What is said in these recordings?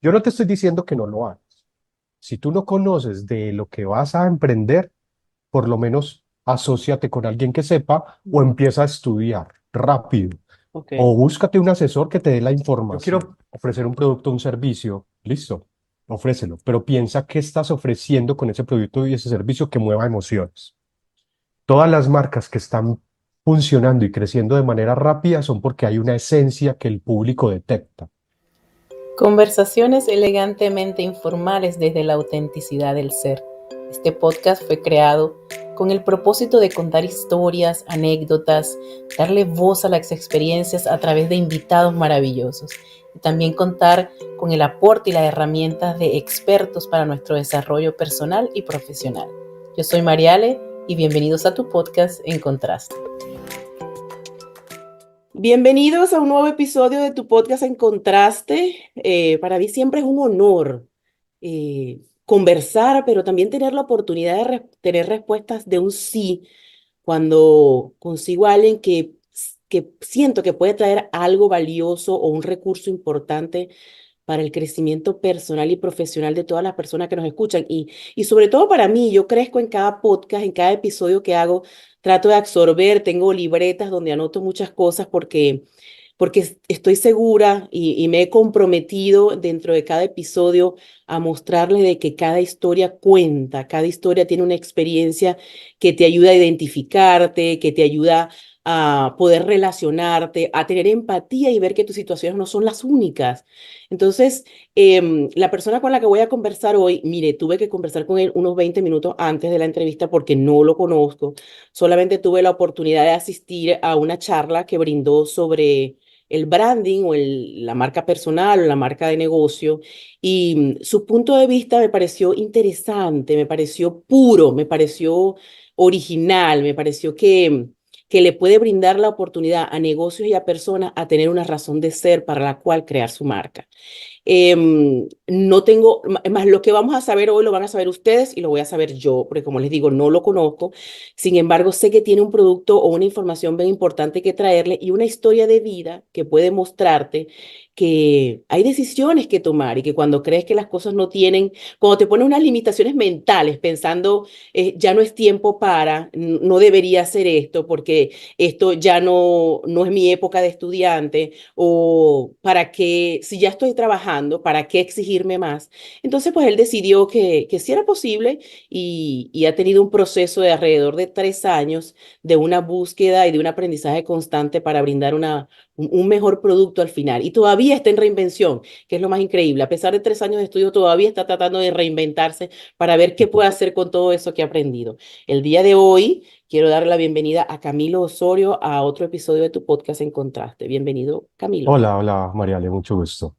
Yo no te estoy diciendo que no lo hagas. Si tú no conoces de lo que vas a emprender, por lo menos asóciate con alguien que sepa o Mm. empieza a estudiar rápido. Ok. O búscate un asesor que te dé la información. Yo quiero ofrecer un producto o un servicio, listo, ofrécelo, pero piensa qué estás ofreciendo con ese producto y ese servicio que mueva emociones. Todas las marcas que están funcionando y creciendo de manera rápida son porque hay una esencia que el público detecta. Conversaciones elegantemente informales desde la autenticidad del ser. Este podcast fue creado con el propósito de contar historias, anécdotas, darle voz a las experiencias a través de invitados maravillosos y también contar con el aporte y las herramientas de expertos para nuestro desarrollo personal y profesional. Yo soy Mariale y bienvenidos a tu podcast En Contraste. Bienvenidos a un nuevo episodio de tu podcast En Contraste. Para mí siempre es un honor conversar, pero también tener la oportunidad de tener respuestas de un sí cuando consigo a alguien que siento que puede traer algo valioso o un recurso importante para el crecimiento personal y profesional de todas las personas que nos escuchan. Y sobre todo para mí, yo crezco en cada podcast, en cada episodio que hago, trato de absorber, tengo libretas donde anoto muchas cosas porque estoy segura y me he comprometido dentro de cada episodio a mostrarles de que cada historia cuenta, cada historia tiene una experiencia que te ayuda a identificarte, que te ayuda a poder relacionarte, a tener empatía y ver que tus situaciones no son las únicas. Entonces, la persona con la que voy a conversar hoy, mire, tuve que conversar con él unos 20 minutos antes de la entrevista porque no lo conozco. Solamente tuve la oportunidad de asistir a una charla que brindó sobre el branding o la marca personal o la marca de negocio. Y su punto de vista me pareció interesante, me pareció puro, me pareció original, me pareció que le puede brindar la oportunidad a negocios y a personas a tener una razón de ser para la cual crear su marca. No tengo, más lo que vamos a saber hoy lo van a saber ustedes y lo voy a saber yo, porque como les digo, no lo conozco. Sin embargo, sé que tiene un producto o una información bien importante que traerle y una historia de vida que puede mostrarte que hay decisiones que tomar y que cuando crees que las cosas no tienen, cuando te pones unas limitaciones mentales pensando, ya no es tiempo para, no debería hacer esto porque esto ya no es mi época de estudiante o para qué, si ya estoy trabajando, ¿para qué exigirme más? Entonces, pues él decidió que sí era posible y ha tenido un proceso de alrededor de 3 años de una búsqueda y de un aprendizaje constante para brindar un mejor producto al final. Y todavía está en reinvención, que es lo más increíble. A pesar de 3 años de estudio, todavía está tratando de reinventarse para ver qué puede hacer con todo eso que ha aprendido. El día de hoy quiero darle la bienvenida a Camilo Osorio a otro episodio de tu podcast En Contraste. Bienvenido, Camilo. Hola, hola, Mariale, mucho gusto.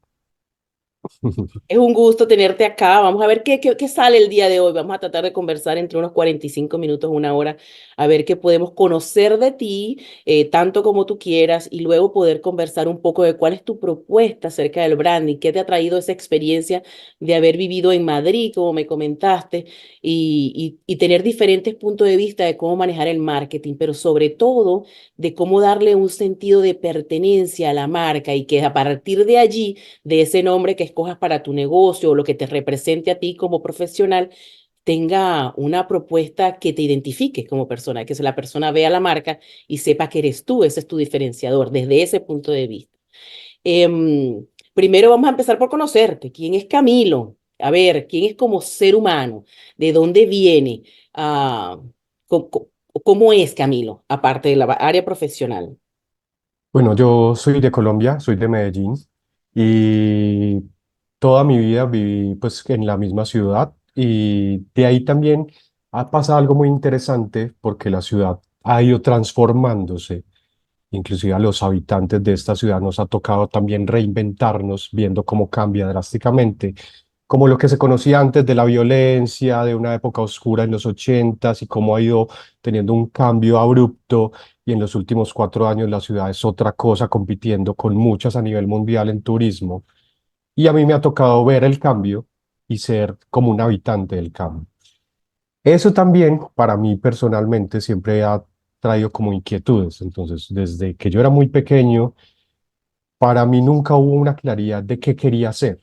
Es un gusto tenerte acá. Vamos a ver qué sale el día de hoy. Vamos a tratar de conversar entre unos 45 minutos, una hora, a ver qué podemos conocer de ti, tanto como tú quieras, y luego poder conversar un poco de cuál es tu propuesta acerca del branding, qué te ha traído esa experiencia de haber vivido en Madrid, como me comentaste, y tener diferentes puntos de vista de cómo manejar el marketing, pero sobre todo de cómo darle un sentido de pertenencia a la marca y que a partir de allí de ese nombre que escojas para tu negocio o lo que te represente a ti como profesional, tenga una propuesta que te identifique como persona, que la persona vea la marca y sepa que eres tú, ese es tu diferenciador desde ese punto de vista. Primero vamos a empezar por conocerte. ¿Quién es Camilo? A ver, ¿quién es como ser humano? ¿De dónde viene? Ah, co- co- ¿Cómo es Camilo, aparte de la área profesional? Bueno, yo soy de Colombia, soy de Medellín y toda mi vida viví pues en la misma ciudad y de ahí también ha pasado algo muy interesante porque la ciudad ha ido transformándose. Inclusive a los habitantes de esta ciudad nos ha tocado también reinventarnos viendo cómo cambia drásticamente, como lo que se conocía antes de la violencia, de una época oscura en los ochentas y cómo ha ido teniendo un cambio abrupto y en los últimos 4 años la ciudad es otra cosa compitiendo con muchas a nivel mundial en turismo. Y a mí me ha tocado ver el cambio y ser como un habitante del cambio. Eso también para mí personalmente siempre ha traído como inquietudes. Entonces, desde que yo era muy pequeño, para mí nunca hubo una claridad de qué quería hacer.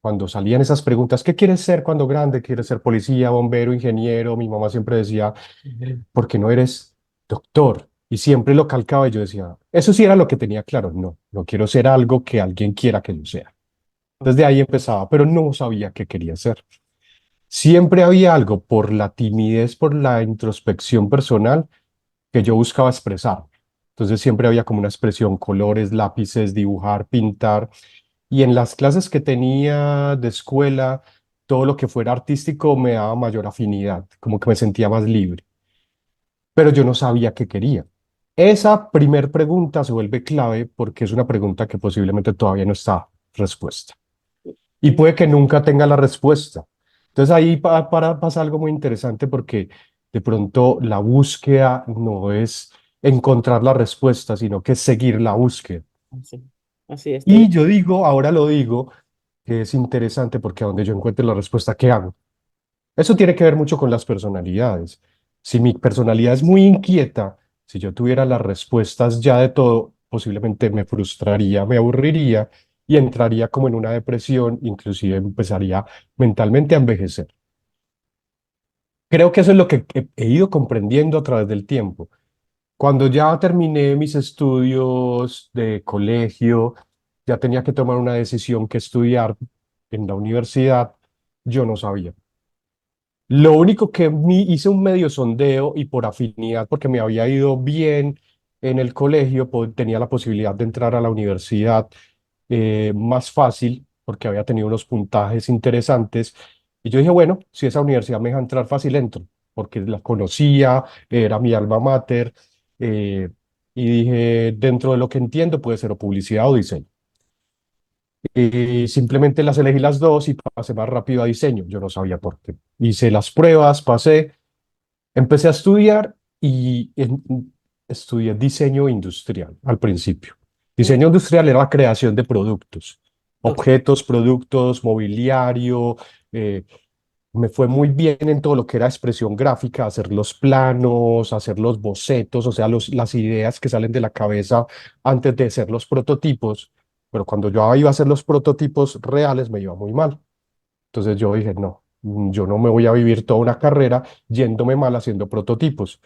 cuando salían esas preguntas, ¿qué quieres ser cuando grande? ¿Quieres ser policía, bombero, ingeniero? Mi mamá siempre decía, ¿por qué no eres doctor? Y siempre lo calcaba y yo decía, eso sí era lo que tenía claro, no, no quiero ser algo que alguien quiera que yo sea. Desde ok, ahí empezaba, pero no sabía qué quería ser. Siempre había algo por la timidez, por la introspección personal que yo buscaba expresar. Entonces siempre había como una expresión, colores, lápices, dibujar, pintar. Y en las clases que tenía de escuela, todo lo que fuera artístico me daba mayor afinidad, como que me sentía más libre, pero yo no sabía qué quería. Esa primer pregunta se vuelve clave porque es una pregunta que posiblemente todavía no está respuesta y mm, puede que nunca tenga la respuesta. Entonces ahí pasa algo muy interesante porque de pronto la búsqueda no es encontrar la respuesta, sino que es seguir la búsqueda. así, así estoy. Y yo digo, ahora lo digo, que es interesante porque a donde yo encuentre la respuesta, ¿qué hago? Eso tiene que ver mucho con las personalidades. Si mi personalidad es muy inquieta, si yo tuviera las respuestas ya de todo, posiblemente me frustraría, me aburriría y entraría como en una depresión, inclusive empezaría mentalmente a envejecer. Creo que eso es lo que he ido comprendiendo a través del tiempo. Cuando ya terminé mis estudios de colegio, ya tenía que tomar una decisión que estudiar en la universidad, yo no sabía. Lo único que hice un medio sondeo y por afinidad, porque me había ido bien en el colegio, tenía la posibilidad de entrar a la universidad más fácil, porque había tenido unos puntajes interesantes. Y yo dije, bueno, si esa universidad me deja entrar fácil, entro, porque la conocía, era mi alma mater. eh, y dije, dentro de lo que entiendo, puede ser o publicidad o diseño. Y simplemente las elegí las dos y pasé más rápido a diseño. Yo no sabía por qué. Hice las pruebas, pasé, empecé a estudiar y estudié diseño industrial al principio. Mm, Diseño industrial era la creación de productos, ok, objetos, productos, mobiliario. eh, Me fue muy bien en todo lo que era expresión gráfica, hacer los planos, hacer los bocetos, o sea, las ideas que salen de la cabeza antes de hacer los prototipos. Pero cuando yo iba a hacer los prototipos reales me iba muy mal. Entonces yo dije, no, yo no me voy a vivir toda una carrera yéndome mal haciendo prototipos.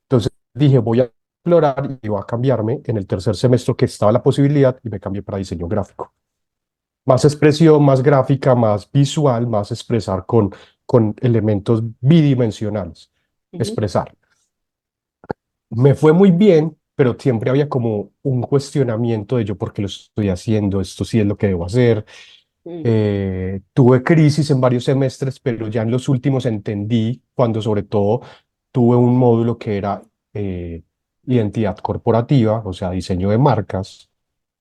Entonces dije, voy a explorar y voy a cambiarme en el tercer semestre que estaba la posibilidad y me cambié para diseño gráfico. Más expresión, más gráfica, más visual, más expresar con elementos bidimensionales. ujú, Expresar. Me fue muy bien, pero siempre había como un cuestionamiento de yo por qué lo estoy haciendo, esto sí es lo que debo hacer. mm, Tuve crisis en varios semestres, pero ya en los últimos entendí cuando sobre todo tuve un módulo que era identidad corporativa, o sea, diseño de marcas,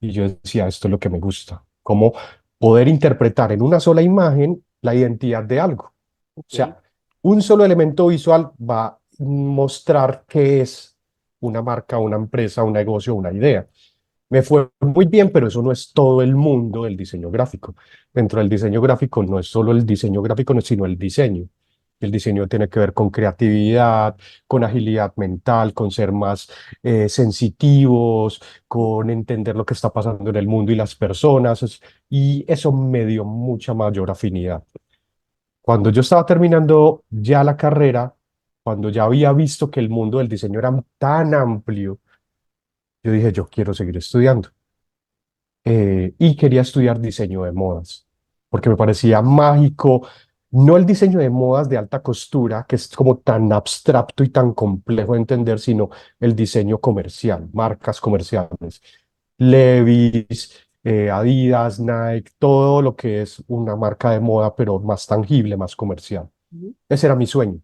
y yo decía, esto es lo que me gusta, cómo poder interpretar en una sola imagen la identidad de algo. O ok, sea, un solo elemento visual va a mostrar qué es una marca, una empresa, un negocio, una idea. Me fue muy bien, pero eso no es todo el mundo del diseño gráfico. Dentro del diseño gráfico no es solo el diseño gráfico, sino el diseño. El diseño tiene que ver con creatividad, con agilidad mental, con ser más sensitivos, con entender lo que está pasando en el mundo y las personas. Y eso me dio mucha mayor afinidad. Cuando yo estaba terminando ya la carrera, cuando ya había visto que el mundo del diseño era tan amplio, yo dije, yo quiero seguir estudiando. Y quería estudiar diseño de modas, porque me parecía mágico, no el diseño de modas de alta costura, que es como tan abstracto y tan complejo de entender, sino el diseño comercial, marcas comerciales, Levi's, Adidas, Nike, todo lo que es una marca de moda, pero más tangible, más comercial. ujú, Ese era mi sueño.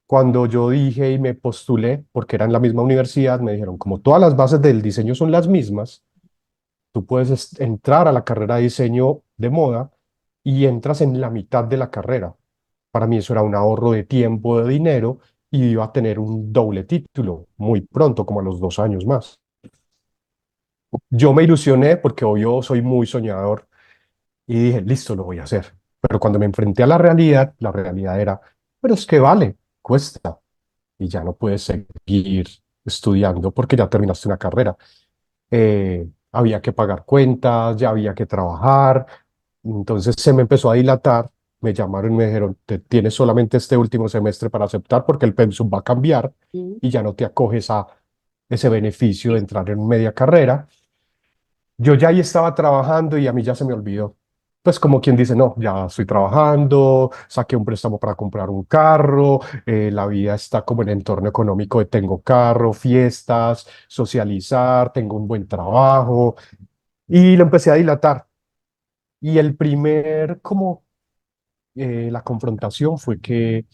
Cuando yo dije y me postulé, porque era en la misma universidad, me dijeron, como todas las bases del diseño son las mismas, tú puedes entrar a la carrera de diseño de moda y entras en la mitad de la carrera. Para mí eso era un ahorro de tiempo, de dinero, y iba a tener un doble título muy pronto, como a los 2 años más. Yo me ilusioné porque obvio soy muy soñador y dije, listo, lo voy a hacer. Pero cuando me enfrenté a la realidad era, pero es que vale, cuesta, y ya no puedes seguir estudiando porque ya terminaste una carrera. Había que pagar cuentas, ya había que trabajar. Entonces se me empezó a dilatar, me llamaron y me dijeron, tienes solamente este último semestre para aceptar porque el pensum va a cambiar Ujú. y ya no te acoges a ese beneficio de entrar en media carrera. Yo ya ahí estaba trabajando y a mí ya se me olvidó. Pues como quien dice, no, ya estoy trabajando, saqué un préstamo para comprar un carro, la vida está como en entorno económico de tengo carro, fiestas, socializar, tengo un buen trabajo y lo empecé a dilatar. Y el primer, como la confrontación fue que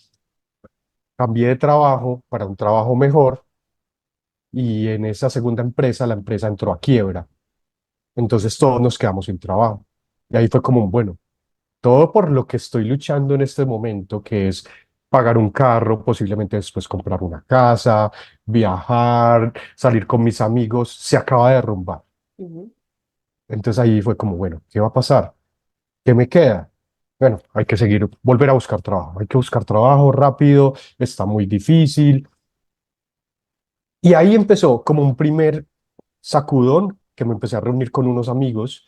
cambié de trabajo para un trabajo mejor y en esa segunda empresa, la empresa entró a quiebra. Entonces todos nos quedamos sin trabajo. Y ahí fue como, bueno, todo por lo que estoy luchando en este momento, que es pagar un carro, posiblemente después comprar una casa, viajar, salir con mis amigos, se acaba de derrumbar. Ujú. Entonces ahí fue como, bueno, ¿qué va a pasar? ¿Qué me queda? Bueno, hay que seguir, volver a buscar trabajo. Hay que buscar trabajo rápido, está muy difícil. Y ahí empezó como un primer sacudón que me empecé a reunir con unos amigos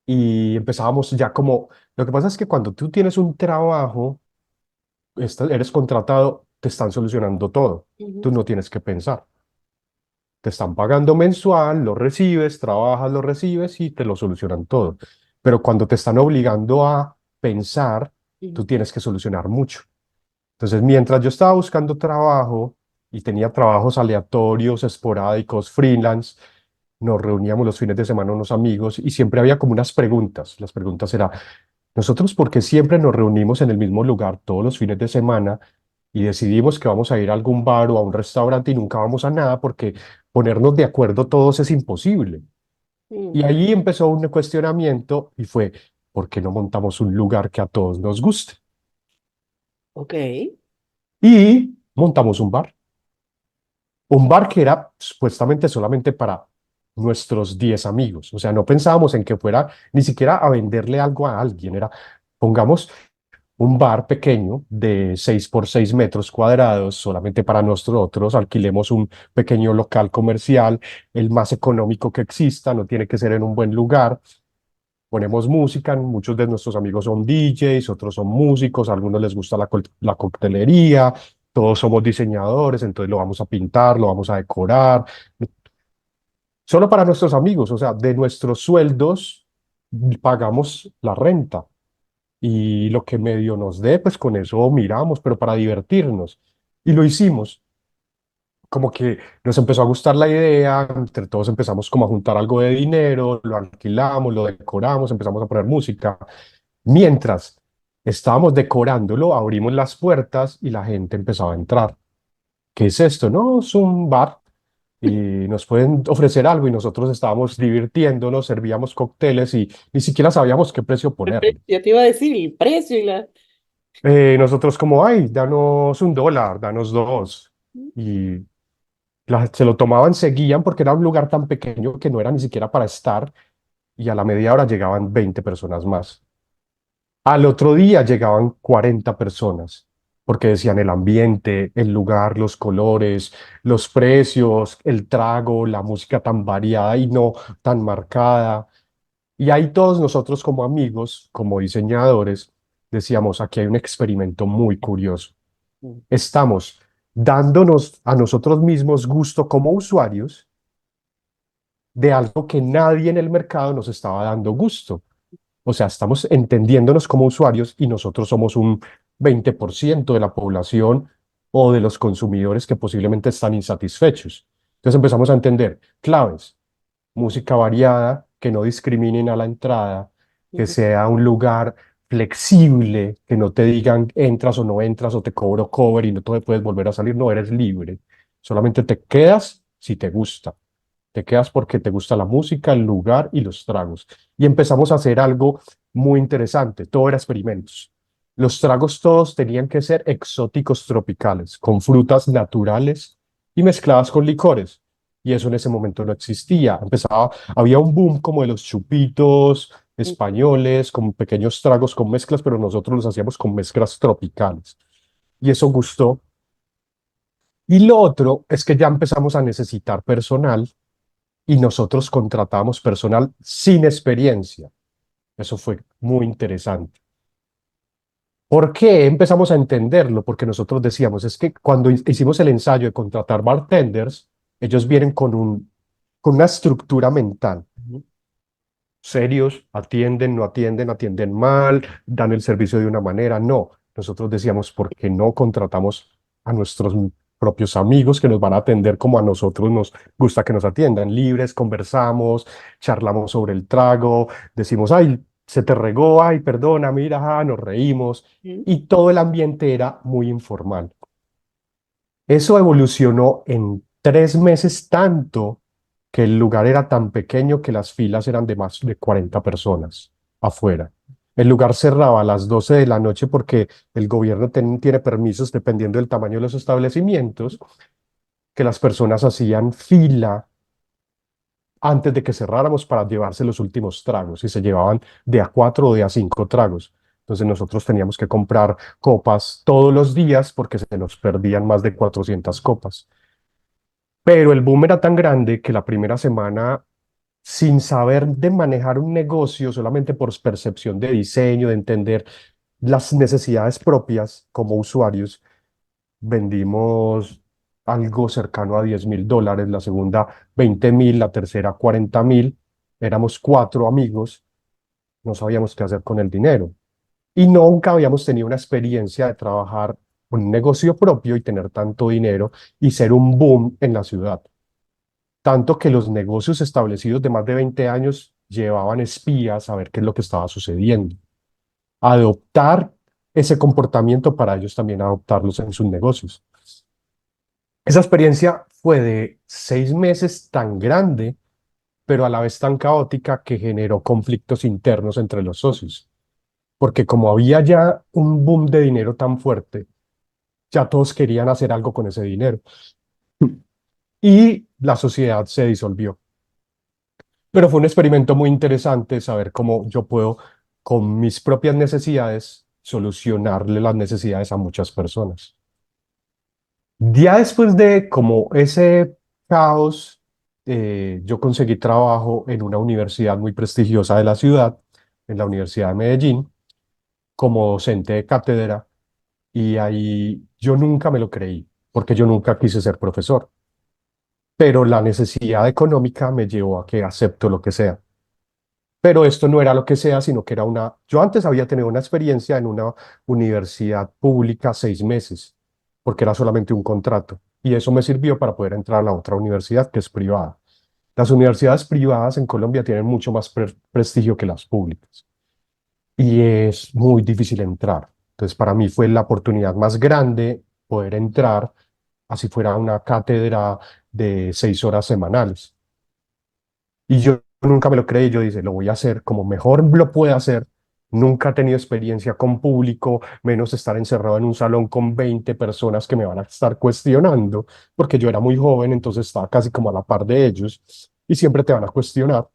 y empezábamos ya como, lo que pasa es que cuando tú tienes un trabajo, eres contratado, te están solucionando todo. Tú Ujú. no tienes que pensar. Te están pagando mensual, lo recibes, trabajas, lo recibes y te lo solucionan todo. Pero cuando te están obligando a pensar, tú Ujú. tienes que solucionar mucho. Entonces, mientras yo estaba buscando trabajo y tenía trabajos aleatorios, esporádicos, freelance, nos reuníamos los fines de semana unos amigos y siempre había como unas preguntas. Las preguntas eran, nosotros, ¿por qué siempre nos reunimos en el mismo lugar todos los fines de semana y decidimos que vamos a ir a algún bar o a un restaurante y nunca vamos a nada porque ponernos de acuerdo todos es imposible? Y Mm. allí empezó un cuestionamiento y fue, ¿por qué no montamos un lugar que a todos nos guste? Ok. Y montamos un bar que era supuestamente solamente para nuestros 10 amigos. O sea, no pensábamos en que fuera ni siquiera a venderle algo a alguien, era, pongamos un bar pequeño de 6 por 6 metros cuadrados solamente para nosotros, alquilemos un pequeño local comercial, el más económico que exista, no tiene que ser en un buen lugar. Ponemos música, muchos de nuestros amigos son DJs, otros son músicos, a algunos les gusta la coctelería, todos somos diseñadores, entonces lo vamos a pintar, lo vamos a decorar, solo para nuestros amigos, o sea, de nuestros sueldos pagamos la renta y lo que medio nos dé, pues con eso miramos, pero para divertirnos. Y lo hicimos. Como que nos empezó a gustar la idea, entre todos empezamos como a juntar algo de dinero, lo alquilamos, lo decoramos, empezamos a poner música. Mientras estábamos decorándolo, abrimos las puertas y la gente empezaba a entrar. ¿Qué es esto? No, es un bar y nos pueden ofrecer algo y nosotros estábamos divirtiéndonos, servíamos cócteles y ni siquiera sabíamos qué precio ponerle. Ya te iba a decir el precio y la... Nosotros como, ay, danos $1, danos dos. Y se lo tomaban, seguían porque era un lugar tan pequeño que no era ni siquiera para estar y a la media hora llegaban 20 personas más. Al otro día llegaban 40 personas porque decían el ambiente, el lugar, los colores, los precios, el trago, la música tan variada y no tan marcada. Y ahí todos nosotros como amigos, como diseñadores, decíamos, aquí hay un experimento muy curioso. Mm. Estamos dándonos a nosotros mismos gusto como usuarios de algo que nadie en el mercado nos estaba dando gusto. O sea, estamos entendiéndonos como usuarios y nosotros somos un 20% de la población o de los consumidores que posiblemente están insatisfechos. Entonces empezamos a entender claves, música variada, que no discriminen a la entrada, que Ujú. sea un lugar flexible, que no te digan entras o no entras o te cobro cover y no te puedes volver a salir, no eres libre. Solamente te quedas si te gusta. Te quedas porque te gusta la música, el lugar y los tragos. Y empezamos a hacer algo muy interesante. Todo era experimentos. Los tragos todos tenían que ser exóticos tropicales, con frutas naturales y mezcladas con licores. Y eso en ese momento no existía. Había un boom como de los chupitos Ujú. españoles, con pequeños tragos con mezclas, pero nosotros los hacíamos con mezclas tropicales. Y eso gustó. Y lo otro es que ya empezamos a necesitar personal y nosotros contratamos personal sin experiencia. Eso fue muy interesante. ¿Por qué empezamos a entenderlo? Porque nosotros decíamos, es que cuando hicimos el ensayo de contratar bartenders, ellos vienen con una estructura mental. Ujú. Serios, atienden, no atienden, atienden mal, dan el servicio de una manera. No, nosotros decíamos, ¿por qué no contratamos a nuestros propios amigos que nos van a atender como a nosotros nos gusta que nos atiendan? Libres, conversamos, charlamos sobre el trago, decimos, ay, se te regó, ay, perdona, mira, nos reímos, Ujú. y todo el ambiente era muy informal. Eso evolucionó en 3 meses tanto que el lugar era tan pequeño que las filas eran de más de 40 personas afuera. El lugar cerraba a las 12 de la noche porque el gobierno tiene permisos dependiendo del tamaño de los establecimientos, que las personas hacían fila antes de que cerráramos para llevarse los últimos tragos y se llevaban de a 4 o de a 5 tragos. Entonces nosotros teníamos que comprar copas todos los días porque se nos perdían más de 400 copas. Pero el boom era tan grande que la primera semana, sin saber de manejar un negocio, solamente por percepción de diseño, de entender las necesidades propias como usuarios, vendimos algo cercano a $10.000, la segunda 20.000, la tercera 40.000. Éramos 4 amigos, no sabíamos qué hacer con el dinero. Y nunca habíamos tenido una experiencia de trabajar un negocio propio y tener tanto dinero y ser un boom en la ciudad. Tanto que los negocios establecidos de más de 20 años llevaban espías a ver qué es lo que estaba sucediendo. Adoptar ese comportamiento para ellos también adoptarlos en sus negocios. Esa experiencia fue de 6 meses tan grande, pero a la vez tan caótica que generó conflictos internos entre los socios. Porque como había ya un boom de dinero tan fuerte, ya todos querían hacer algo con ese dinero. Y la sociedad se disolvió. Pero fue un experimento muy interesante saber cómo yo puedo, con mis propias necesidades, solucionarle las necesidades a muchas personas. Ya después de como ese caos, yo conseguí trabajo en una universidad muy prestigiosa de la ciudad, en la Universidad de Medellín, como docente de cátedra, y ahí yo nunca me lo creí, porque yo nunca quise ser profesor, pero la necesidad económica me llevó a que acepto lo que sea. Pero esto no era lo que sea, sino que era una... Yo antes había tenido una experiencia en una universidad pública 6 meses, porque era solamente un contrato. Y eso me sirvió para poder entrar a la otra universidad que es privada. Las universidades privadas en Colombia tienen mucho más prestigio que las públicas. Y es muy difícil entrar. Entonces, para mí fue la oportunidad más grande poder entrar, así fuera una cátedra de 6 horas semanales. Y yo nunca me lo creí, yo dije, lo voy a hacer como mejor lo pueda hacer. Nunca he tenido experiencia con público, menos estar encerrado en un salón con 20 personas que me van a estar cuestionando, porque yo era muy joven, entonces estaba casi como a la par de ellos y siempre te van a cuestionar.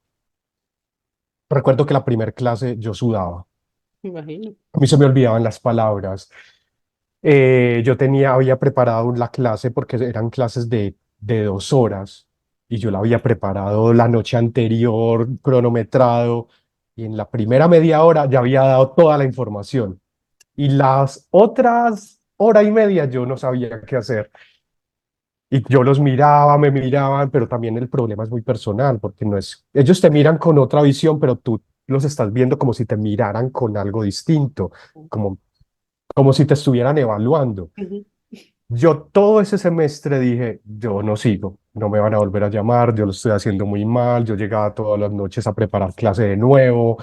Recuerdo que la primera clase yo sudaba, Me imagino. a mí se me olvidaban las palabras. Yo había preparado la clase porque eran clases de 2 horas y yo la había preparado la noche anterior, cronometrado, y en la primera media hora ya había dado toda la información. Y las otras hora y media yo no sabía qué hacer. Y yo los miraba, me miraban, pero también el problema es muy personal, porque no es, ellos te miran con otra visión, pero tú los estás viendo como si te miraran con algo distinto, como como si te estuvieran evaluando. Ujú. Yo todo ese semestre dije, yo no sigo, no me van a volver a llamar, yo lo estoy haciendo muy mal, yo llegaba todas las noches a preparar clase de nuevo,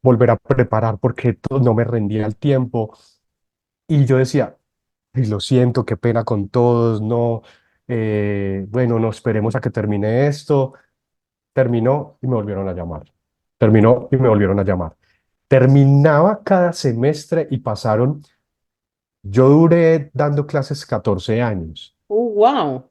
volver a preparar porque no me rendía el tiempo. Y yo decía, y lo siento, qué pena con todos, no, bueno, no esperemos a que termine esto. Terminó y me volvieron a llamar. Terminó y me volvieron a llamar. Terminaba cada semestre y yo duré dando clases 14 años. Oh, wow.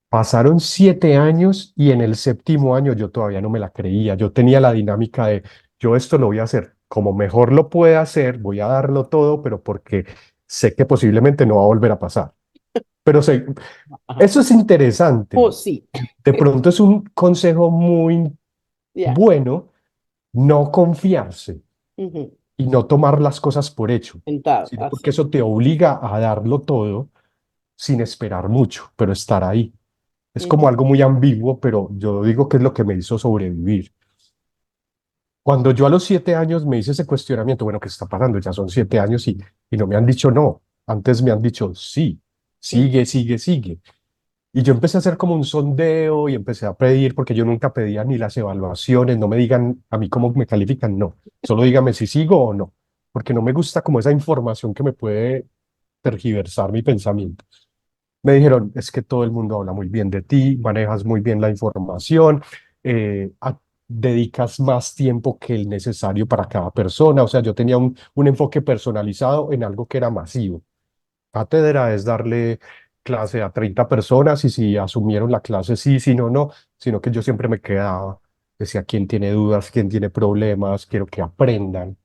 Pasaron 7 años y en el séptimo año yo todavía no me la creía. Yo tenía la dinámica de, yo esto lo voy a hacer como mejor lo pueda hacer, voy a darlo todo, pero porque sé que posiblemente no va a volver a pasar. Pero Ajá. eso es interesante. Oh, sí. De pronto es un consejo muy Ya. bueno no confiarse. Ujú. y no tomar las cosas por hecho, Sentado, sino porque así. eso te obliga a darlo todo sin esperar mucho, pero estar ahí. Es como Ujú, algo muy ambiguo, pero yo digo que es lo que me hizo sobrevivir. Cuando yo a los 7 años me hice ese cuestionamiento, bueno, ¿qué está pasando? Ya son 7 años y no me han dicho no. Antes me han dicho sí, ujú, sigue, sigue, sigue. Y yo empecé a hacer como un sondeo y empecé a pedir, porque yo nunca pedía ni las evaluaciones, no me digan a mí cómo me califican, no. Solo dígame si sigo o no, porque no me gusta como esa información que me puede tergiversar mi pensamiento. Me dijeron, es que todo el mundo habla muy bien de ti, manejas muy bien la información, eh, a- dedicas más tiempo que el necesario para cada persona. O sea, yo tenía un enfoque personalizado en algo que era masivo. Cátedra es darle clase a 30 personas y si asumieron la clase sí, si no, no, sino que yo siempre me quedaba, decía, ¿quién tiene dudas? ¿Quién tiene problemas? Quiero que aprendan.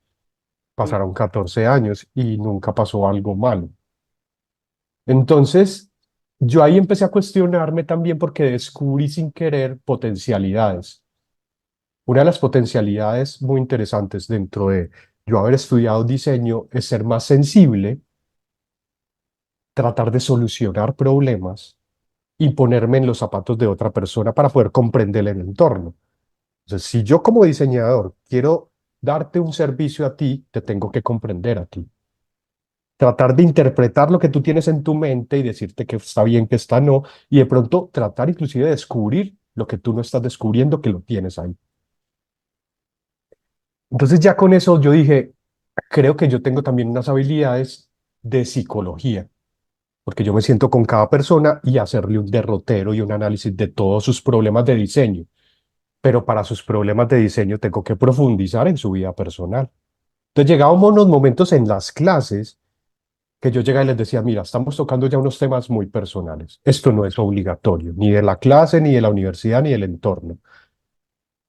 ujú, Pasaron 14 años y nunca pasó algo malo. Entonces, yo ahí empecé a cuestionarme también porque descubrí sin querer potencialidades. Una de las potencialidades muy interesantes dentro de yo haber estudiado diseño es ser más sensible, tratar de solucionar problemas y ponerme en los zapatos de otra persona para poder comprender el entorno. Entonces, si yo como diseñador quiero darte un servicio a ti, te tengo que comprender a ti. Tratar de interpretar lo que tú tienes en tu mente y decirte que está bien, que está no, y de pronto tratar inclusive de descubrir lo que tú no estás descubriendo, que lo tienes ahí. Entonces ya con eso yo dije, creo que yo tengo también unas habilidades de psicología, porque yo me siento con cada persona y hacerle un derrotero y un análisis de todos sus problemas de diseño, pero para sus problemas de diseño tengo que profundizar en su vida personal. Entonces llegábamos unos momentos en las clases que yo llegaba y les decía, mira, estamos tocando ya unos temas muy personales. Esto no es obligatorio, ni de la clase, ni de la universidad, ni del entorno.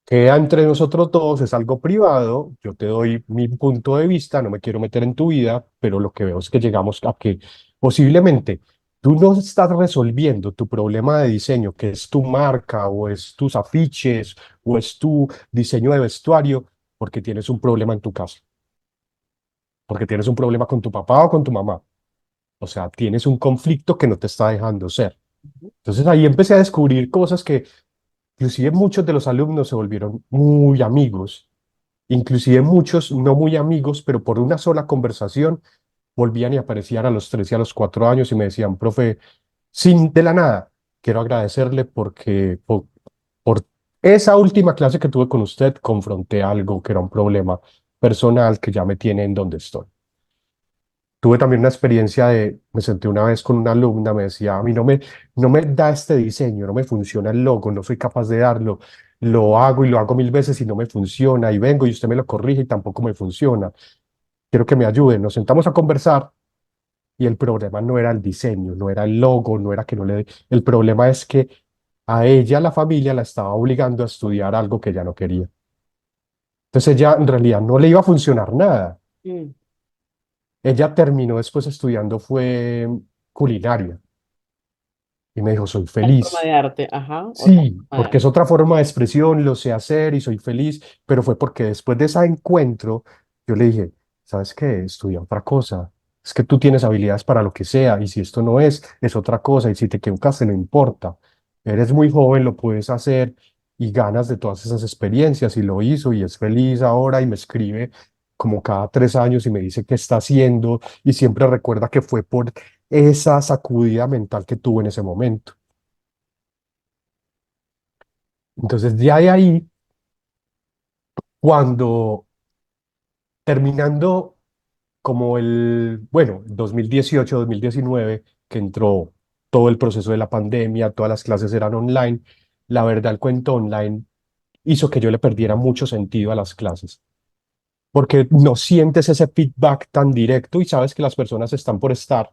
Queda entre nosotros dos, es algo privado, yo te doy mi punto de vista, no me quiero meter en tu vida, pero lo que veo es que llegamos a que posiblemente tú no estás resolviendo tu problema de diseño, que es tu marca, o es tus afiches, o es tu diseño de vestuario, porque tienes un problema en tu casa, porque tienes un problema con tu papá o con tu mamá. O sea, tienes un conflicto que no te está dejando ser. ujú, Entonces ahí empecé a descubrir cosas que inclusive muchos de los alumnos se volvieron muy amigos, inclusive muchos no muy amigos, pero por una sola conversación volvían y aparecían a los 3 y a los 4 años y me decían, profe, sin de la nada, quiero agradecerle porque por esa última clase que tuve con usted confronté algo que era un problema personal que ya me tiene en donde estoy. Tuve también una experiencia me senté una vez con una alumna, me decía, a mí no me da este diseño, no me funciona el logo, no soy capaz de darlo, lo hago y lo hago 1000 veces y no me funciona, y vengo y usted me lo corrige y tampoco me funciona. Quiero que me ayude. Nos sentamos a conversar y el problema no era el diseño, no era el logo, no era que no le... El problema es que a ella, la familia, la estaba obligando a estudiar algo que ella no quería. Entonces ella en realidad no le iba a funcionar nada. mm. Ella terminó después estudiando fue culinaria y me dijo, soy Otra forma feliz. de arte, ajá, otra Sí, forma de porque arte. es otra forma de expresión, lo sé hacer y soy feliz, pero fue porque después de ese encuentro yo le dije, ¿sabes qué? Estudia otra cosa. Es que tú tienes habilidades para lo que sea y si esto no es otra cosa y si te equivocaste no importa. Eres muy joven, lo puedes hacer y ganas de todas esas experiencias y lo hizo y es feliz ahora y me escribe como cada 3 años y me dice qué está haciendo y siempre recuerda que fue por esa sacudida mental que tuvo en ese momento. Entonces, de ahí, cuando terminando como bueno, 2018, 2019, que entró todo el proceso de la pandemia, todas las clases eran online, la verdad, el cuento online hizo que yo le perdiera mucho sentido a las clases, porque no sientes ese feedback tan directo y sabes que las personas están por estar,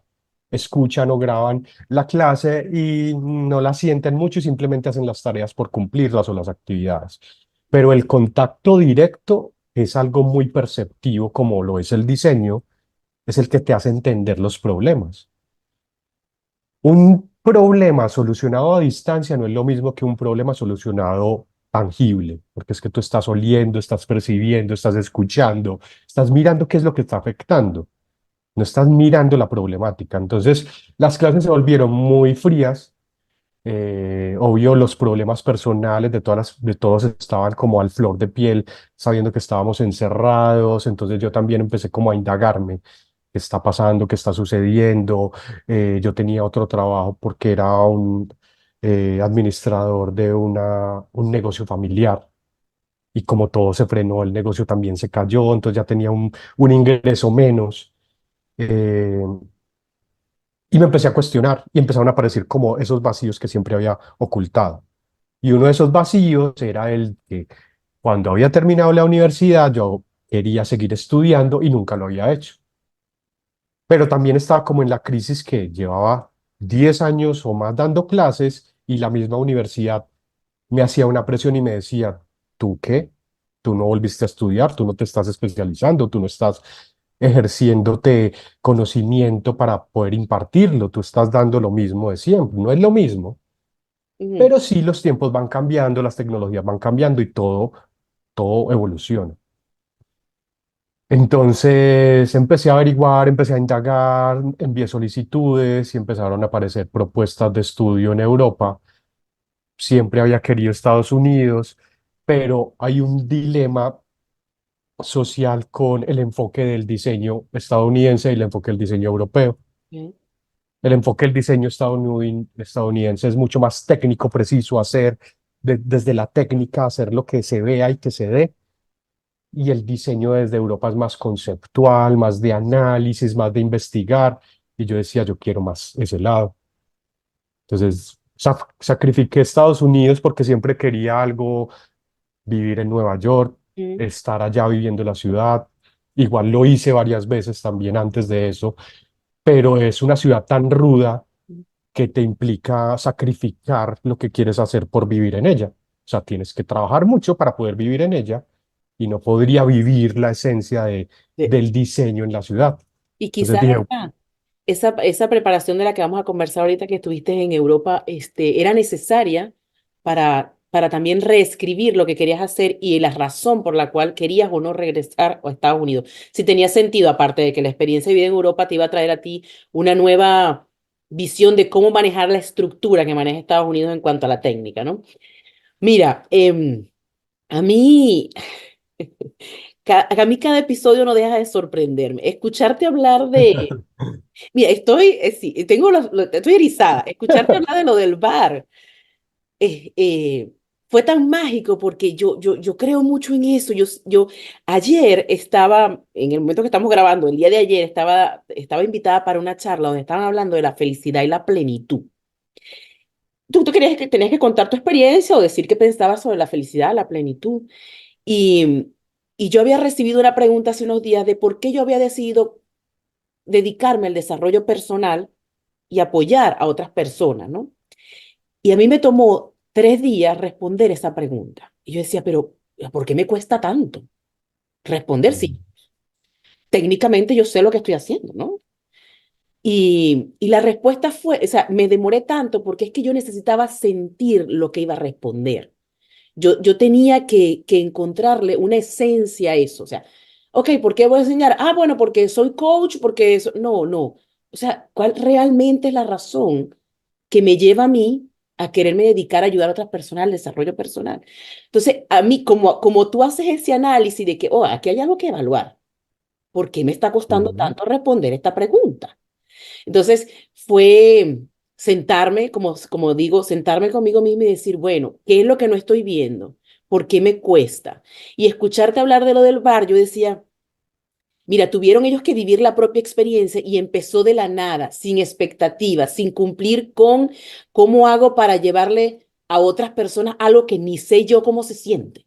escuchan o graban la clase y no la sienten mucho y simplemente hacen las tareas por cumplirlas o las actividades. Pero el contacto directo es algo muy perceptivo, como lo es el diseño, es el que te hace entender los problemas. Un problema solucionado a distancia no es lo mismo que un problema solucionado tangible, porque es que tú estás oliendo, estás percibiendo, estás escuchando, estás mirando qué es lo que está afectando, no estás mirando la problemática. Entonces, las clases se volvieron muy frías. Obvio, los problemas personales de todos estaban como al flor de piel, sabiendo que estábamos encerrados. Entonces yo también empecé como a indagarme qué está pasando, qué está sucediendo. Yo tenía otro trabajo porque era un administrador de un negocio familiar. Y como todo se frenó, el negocio también se cayó, entonces ya tenía un ingreso menos. Eh, y me empecé a cuestionar y empezaron a aparecer como esos vacíos que siempre había ocultado. Y uno de esos vacíos era el que cuando había terminado la universidad yo quería seguir estudiando y nunca lo había hecho. Pero también estaba como en la crisis que llevaba 10 años o más dando clases y la misma universidad me hacía una presión y me decía, ¿tú qué? Tú no volviste a estudiar, tú no te estás especializando, tú no estás ejerciéndote conocimiento para poder impartirlo, tú estás dando lo mismo de siempre, no es lo mismo, Ujú, pero sí los tiempos van cambiando, las tecnologías van cambiando y todo evoluciona. Entonces empecé a averiguar, empecé a indagar, envié solicitudes y empezaron a aparecer propuestas de estudio en Europa. Siempre había querido Estados Unidos, pero hay un dilema social con el enfoque del diseño estadounidense y el enfoque del diseño europeo. ok, El enfoque del diseño estadounidense es mucho más técnico, preciso, hacer desde la técnica, hacer lo que se vea y que se dé. Y el diseño desde Europa es más conceptual, más de análisis, más de investigar. Y yo decía, yo quiero más ese lado. Entonces, sacrifiqué Estados Unidos porque siempre quería algo, vivir en Nueva York, ujú, estar allá viviendo la ciudad. Igual lo hice varias veces también antes de eso, pero es una ciudad tan ruda que te implica sacrificar lo que quieres hacer por vivir en ella. O sea, tienes que trabajar mucho para poder vivir en ella y no podría vivir la esencia de- del diseño en la ciudad. Y Entonces quizás dije, esa preparación de la que vamos a conversar ahorita que estuviste en Europa, era necesaria para también reescribir lo que querías hacer y la razón por la cual querías o no regresar a Estados Unidos. Si tenía sentido, aparte de que la experiencia de vida en Europa te iba a traer a ti una nueva visión de cómo manejar la estructura que maneja Estados Unidos en cuanto a la técnica, ¿no? Mira, a mí, a mí cada episodio no deja de sorprenderme. Escucharte hablar de... Mira, sí, estoy erizada. Escucharte hablar de lo del bar eh, eh, fue tan mágico porque yo creo mucho en eso. Yo ayer estaba, en el momento que estamos grabando, el día de ayer, estaba invitada para una charla donde estaban hablando de la felicidad y la plenitud. Tú tenías que contar tu experiencia o decir qué pensabas sobre la felicidad, la plenitud. Y, y yo había recibido una pregunta hace unos días de por qué yo había decidido dedicarme al desarrollo personal y apoyar a otras personas, ¿no? Y a mí me tomó 3 días responder esa pregunta. Y yo decía, pero ¿por qué me cuesta tanto responder? Sí, técnicamente yo sé lo que estoy haciendo, ¿no? Y la respuesta fue, o sea, me demoré tanto porque es que yo necesitaba sentir lo que iba a responder. Yo tenía que encontrarle una esencia a eso. O sea, ok, ¿por qué voy a enseñar? Ah, bueno, porque soy coach, porque eso. No, no. O sea, ¿cuál realmente es la razón que me lleva a mí a quererme dedicar a ayudar a otras personas al desarrollo personal? Entonces, a mí, como tú haces ese análisis de que, oh, aquí hay algo que evaluar, ¿por qué me está costando "Ujú". tanto responder esta pregunta? Entonces fue sentarme, como digo, sentarme conmigo mismo y decir, bueno, ¿qué es lo que no estoy viendo? ¿Por qué me cuesta? Y escucharte hablar de lo del bar, yo decía, mira, tuvieron ellos que vivir la propia experiencia y empezó de la nada, sin expectativas, sin cumplir con cómo hago para llevarle a otras personas algo que ni sé yo cómo se siente.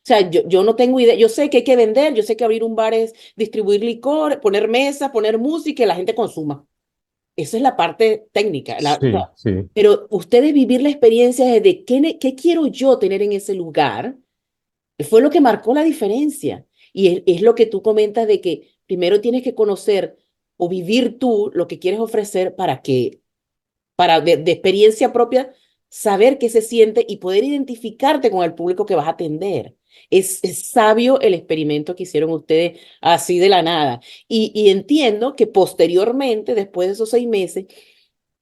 O sea, yo no tengo idea, yo sé que hay que vender, yo sé que abrir un bar es distribuir licor, poner mesas, poner música y que la gente consuma. Esa es la parte técnica. O Sí, sea, sí. pero ustedes vivir la experiencia de qué quiero yo tener en ese lugar, fue lo que marcó la diferencia. Y es lo que tú comentas de que primero tienes que conocer o vivir tú lo que quieres ofrecer para de experiencia propia, saber qué se siente y poder identificarte con el público que vas a atender. Es sabio el experimento que hicieron ustedes así de la nada. Y entiendo que posteriormente, después de esos 6 meses,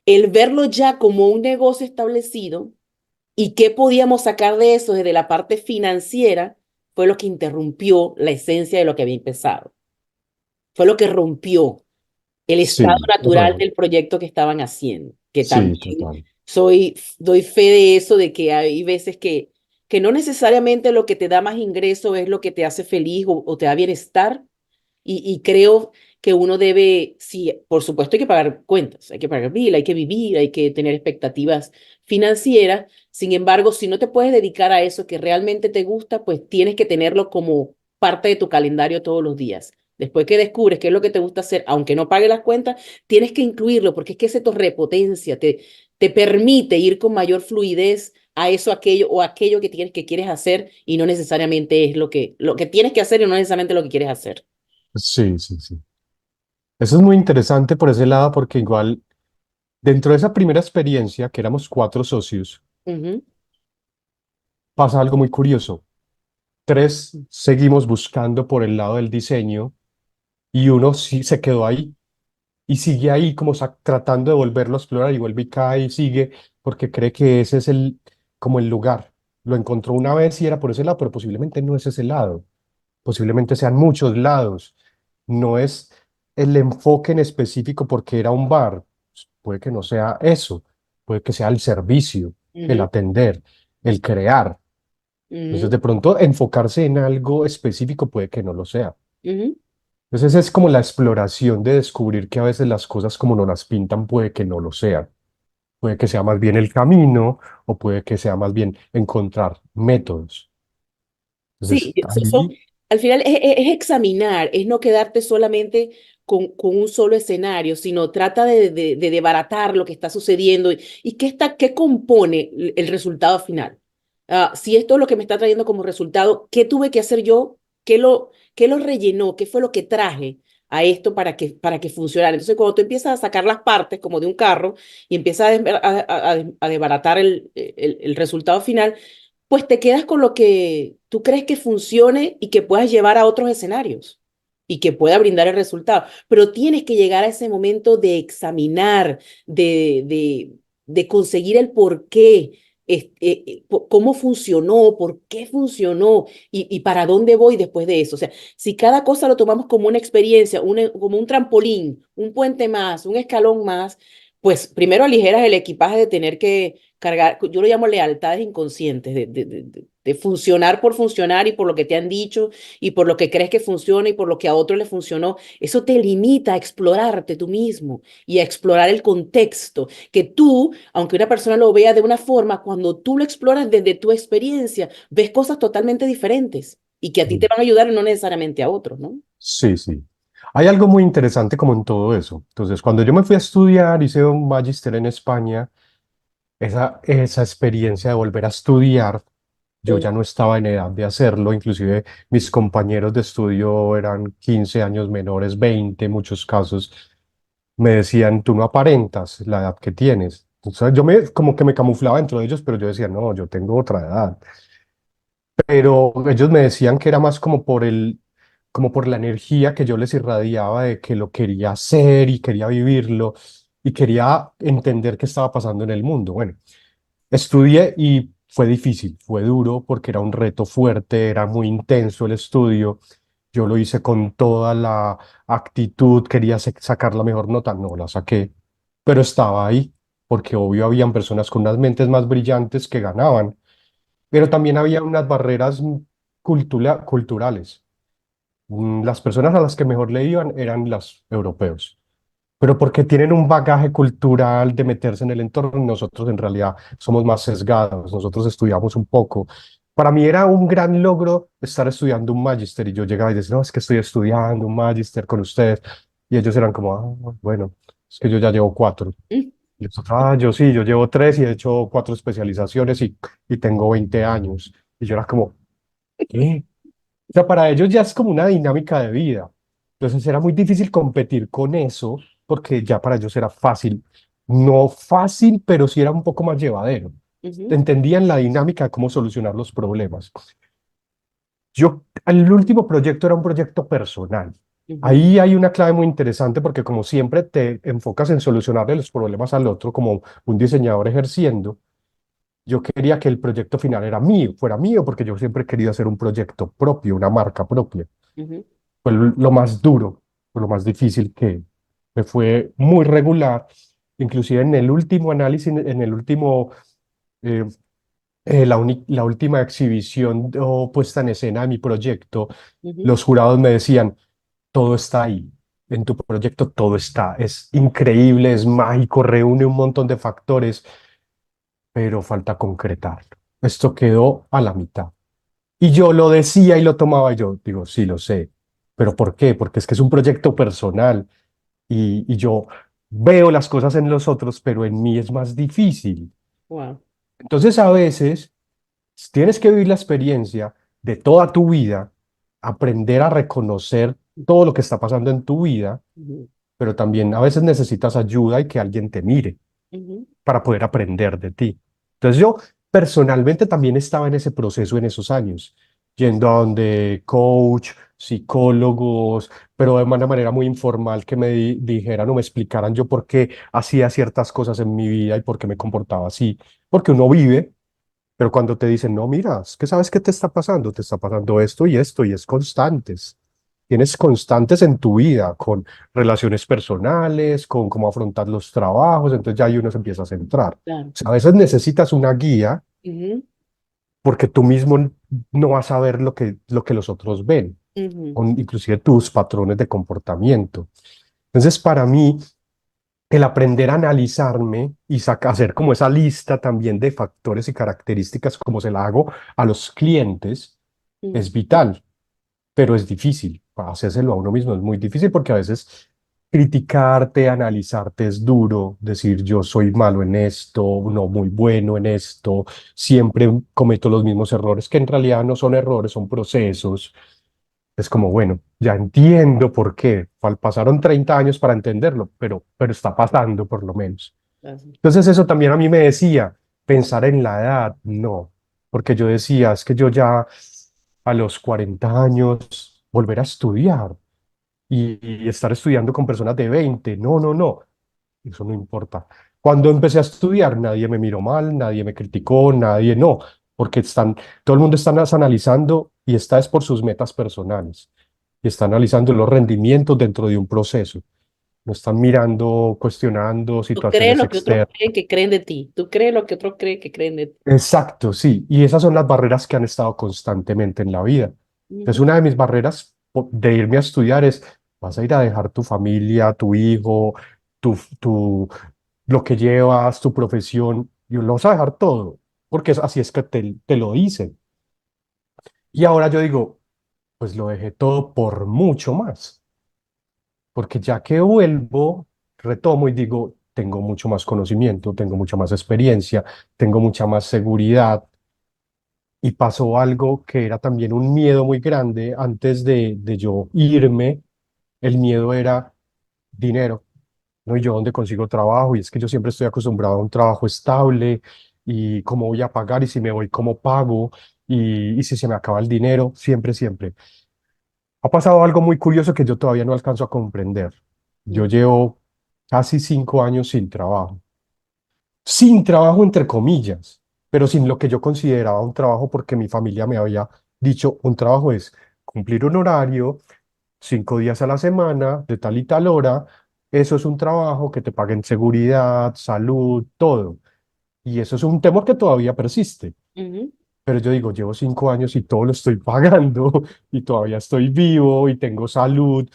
el verlo ya como un negocio establecido y qué podíamos sacar de eso desde la parte financiera fue lo que interrumpió la esencia de lo que había empezado. Fue lo que rompió el estado Sí, natural bueno, del proyecto que estaban haciendo, que sí, también total. doy fe de eso, de que hay veces que no necesariamente lo que te da más ingreso es lo que te hace feliz o te da bienestar, y creo que uno debe, sí, por supuesto hay que pagar cuentas, hay que pagar bill, hay que vivir, hay que tener expectativas financieras. Sin embargo, si no te puedes dedicar a eso que realmente te gusta, pues tienes que tenerlo como parte de tu calendario todos los días. Después que descubres qué es lo que te gusta hacer, aunque no pague las cuentas, tienes que incluirlo porque es que se te repotencia, te permite ir con mayor fluidez a eso, aquello o aquello que quieres hacer y no necesariamente es lo que tienes que hacer y no necesariamente lo que quieres hacer. Sí, sí, sí. Eso es muy interesante por ese lado, porque igual dentro de esa primera experiencia, que éramos cuatro socios, Ujú, pasa algo muy curioso. Tres seguimos buscando por el lado del diseño y uno sí se quedó ahí y sigue ahí como tratando de volverlo a explorar y vuelve y cae y sigue porque cree que ese es como el lugar. Lo encontró una vez y era por ese lado, pero posiblemente no es ese lado. Posiblemente sean muchos lados. No es el enfoque en específico porque era un bar. Puede que no sea eso. Puede que sea el servicio, el ujú, atender, el crear. Entonces, ujú, de pronto, enfocarse en algo específico puede que no lo sea. ujú. Entonces, es como la exploración de descubrir que a veces las cosas como nos las pintan puede que no lo sean. Puede que sea más bien el camino o puede que sea más bien encontrar métodos. Sí, Entonces, ahí, al final es examinar, es no quedarte solamente con un solo escenario, sino trata de desbaratar lo que está sucediendo y qué compone el resultado final. Si esto es lo que me está trayendo como resultado, ¿qué tuve que hacer yo? ¿Qué lo rellenó? ¿Qué fue lo que traje a esto para que funcionara? Entonces, cuando tú empiezas a sacar las partes como de un carro y empiezas a desbaratar el resultado final, pues te quedas con lo que tú crees que funcione y que puedas llevar a otros escenarios y que pueda brindar el resultado. Pero tienes que llegar a ese momento de examinar, de conseguir el por qué, cómo funcionó, por qué funcionó y para dónde voy después de eso. O sea, si cada cosa lo tomamos como una experiencia, como un trampolín, un puente más, un escalón más, pues primero aligeras el equipaje de tener que cargar, yo lo llamo lealtades inconscientes, de funcionar por funcionar y por lo que te han dicho y por lo que crees que funciona y por lo que a otro le funcionó. Eso te limita a explorarte tú mismo y a explorar el contexto, que tú, aunque una persona lo vea de una forma, cuando tú lo exploras desde tu experiencia, ves cosas totalmente diferentes y que a ti te van a ayudar y no necesariamente a otros, ¿no? sí, sí. Hay algo muy interesante como en todo eso. Entonces, cuando yo me fui a estudiar, hice un magíster en España, esa experiencia de volver a estudiar, yo Mm. ya no estaba en edad de hacerlo, inclusive mis compañeros de estudio eran 15 años menores, 20 en muchos casos, me decían, tú no aparentas la edad que tienes. Entonces, como que me camuflaba dentro de ellos, pero yo decía, no, yo tengo otra edad. Pero ellos me decían que era más como por la energía que yo les irradiaba de que lo quería hacer y quería vivirlo y quería entender qué estaba pasando en el mundo. Bueno, estudié y fue difícil, fue duro porque era un reto fuerte, era muy intenso el estudio. Yo lo hice con toda la actitud, quería sacar la mejor nota, no la saqué, pero estaba ahí porque obvio habían personas con unas mentes más brillantes que ganaban, pero también había unas barreras culturales. Las personas a las que mejor le iban eran los europeos, pero porque tienen un bagaje cultural de meterse en el entorno, nosotros en realidad somos más sesgados, nosotros estudiamos un poco. Para mí era un gran logro estar estudiando un magíster y yo llegaba y decía, no, es que estoy estudiando un magíster con ustedes. Y ellos eran como, bueno, es que yo ya llevo cuatro. Mm. Y nosotros, yo sí, yo llevo tres y he hecho cuatro especializaciones y tengo 20 años. Y yo era como, ¿qué? O sea, para ellos ya es como una dinámica de vida. Entonces era muy difícil competir con eso porque ya para ellos era fácil. No fácil, pero sí era un poco más llevadero. ujú, entendían la dinámica de cómo solucionar los problemas. El último proyecto era un proyecto personal. ujú, Ahí hay una clave muy interesante porque como siempre te enfocas en solucionarle los problemas al otro como un diseñador ejerciendo, yo quería que el proyecto final era mío, fuera mío, porque yo siempre he querido hacer un proyecto propio, una marca propia. ujú, Fue lo más duro, fue lo más difícil que me fue muy regular. Inclusive en el último análisis, en el último eh, la última exhibición o puesta en escena de mi proyecto, ujú. los jurados me decían, todo está ahí, en tu proyecto todo está, es increíble, es mágico, reúne un montón de factores, pero falta concretarlo. Esto quedó a la mitad. Y yo lo decía y lo tomaba y yo digo, sí, lo sé, pero ¿por qué? Porque es que es un proyecto personal y yo veo las cosas en los otros, pero en mí es más difícil. Wow. Entonces a veces tienes que vivir la experiencia de toda tu vida, aprender a reconocer todo lo que está pasando en tu vida, Ujú, pero también a veces necesitas ayuda y que alguien te mire ujú, para poder aprender de ti. Entonces yo personalmente también estaba en ese proceso en esos años, yendo a donde coach, psicólogos, pero de una manera muy informal que me dijeran o me explicaran yo por qué hacía ciertas cosas en mi vida y por qué me comportaba así, porque uno vive. Pero cuando te dicen, no, mira, es que sabes qué te está pasando esto, y es constantes. Tienes constantes en tu vida, con relaciones personales, con cómo afrontar los trabajos, entonces ya ahí uno se empieza a centrar. O claro. sea, a veces necesitas una guía Ujú, porque tú mismo no vas a ver lo que los otros ven, ujú, o inclusive tus patrones de comportamiento. Entonces, para mí, el aprender a analizarme y hacer como esa lista también de factores y características como se la hago a los clientes ujú. es vital, pero es difícil. Hacérselo a uno mismo es muy difícil porque a veces criticarte, analizarte es duro, decir yo soy malo en esto, no muy bueno en esto, siempre cometo los mismos errores, que en realidad no son errores, son procesos. Es como, bueno, ya entiendo por qué. Pasaron 30 años para entenderlo, pero está pasando por lo menos. Así. Entonces eso también a mí me decía, pensar en la edad, no, porque yo decía, es que yo ya a los 40 años volver a estudiar y estar estudiando con personas de 20 no, no, no, eso no importa. Cuando empecé a estudiar, nadie me miró mal, nadie me criticó, nadie, no, porque todo el mundo está analizando y está es por sus metas personales y está analizando los rendimientos dentro de un proceso. No están mirando, cuestionando Tú crees situaciones lo que otros externas. creen que creen de ti. Tú crees lo que otros creen que creen de ti. Exacto, sí. Y esas son las barreras que han estado constantemente en la vida. Entonces, Ujú, una de mis barreras de irme a estudiar es, vas a ir a dejar tu familia, tu hijo, tu, lo que llevas, tu profesión, y lo vas a dejar todo, porque así es que te lo dicen. Y ahora yo digo, pues lo dejé todo por mucho más, porque ya que vuelvo, retomo y digo, tengo mucho más conocimiento, tengo mucha más experiencia, tengo mucha más seguridad. Y pasó algo que era también un miedo muy grande antes de yo irme. El miedo era dinero, ¿no? Y yo dónde consigo trabajo, y es que yo siempre estoy acostumbrado a un trabajo estable, y cómo voy a pagar, y si me voy, cómo pago, y si se me acaba el dinero, siempre, siempre. Ha pasado algo muy curioso que yo todavía no alcanzo a comprender. Yo ujú, llevo casi 5 años sin trabajo entre comillas, pero sin lo que yo consideraba un trabajo porque mi familia me había dicho, un trabajo es cumplir un horario, 5 días a la semana, de tal y tal hora, eso es un trabajo que te paguen seguridad, salud, todo. Y eso es un temor que todavía persiste. ujú. Pero yo digo, llevo 5 años y todo lo estoy pagando y todavía estoy vivo y tengo salud.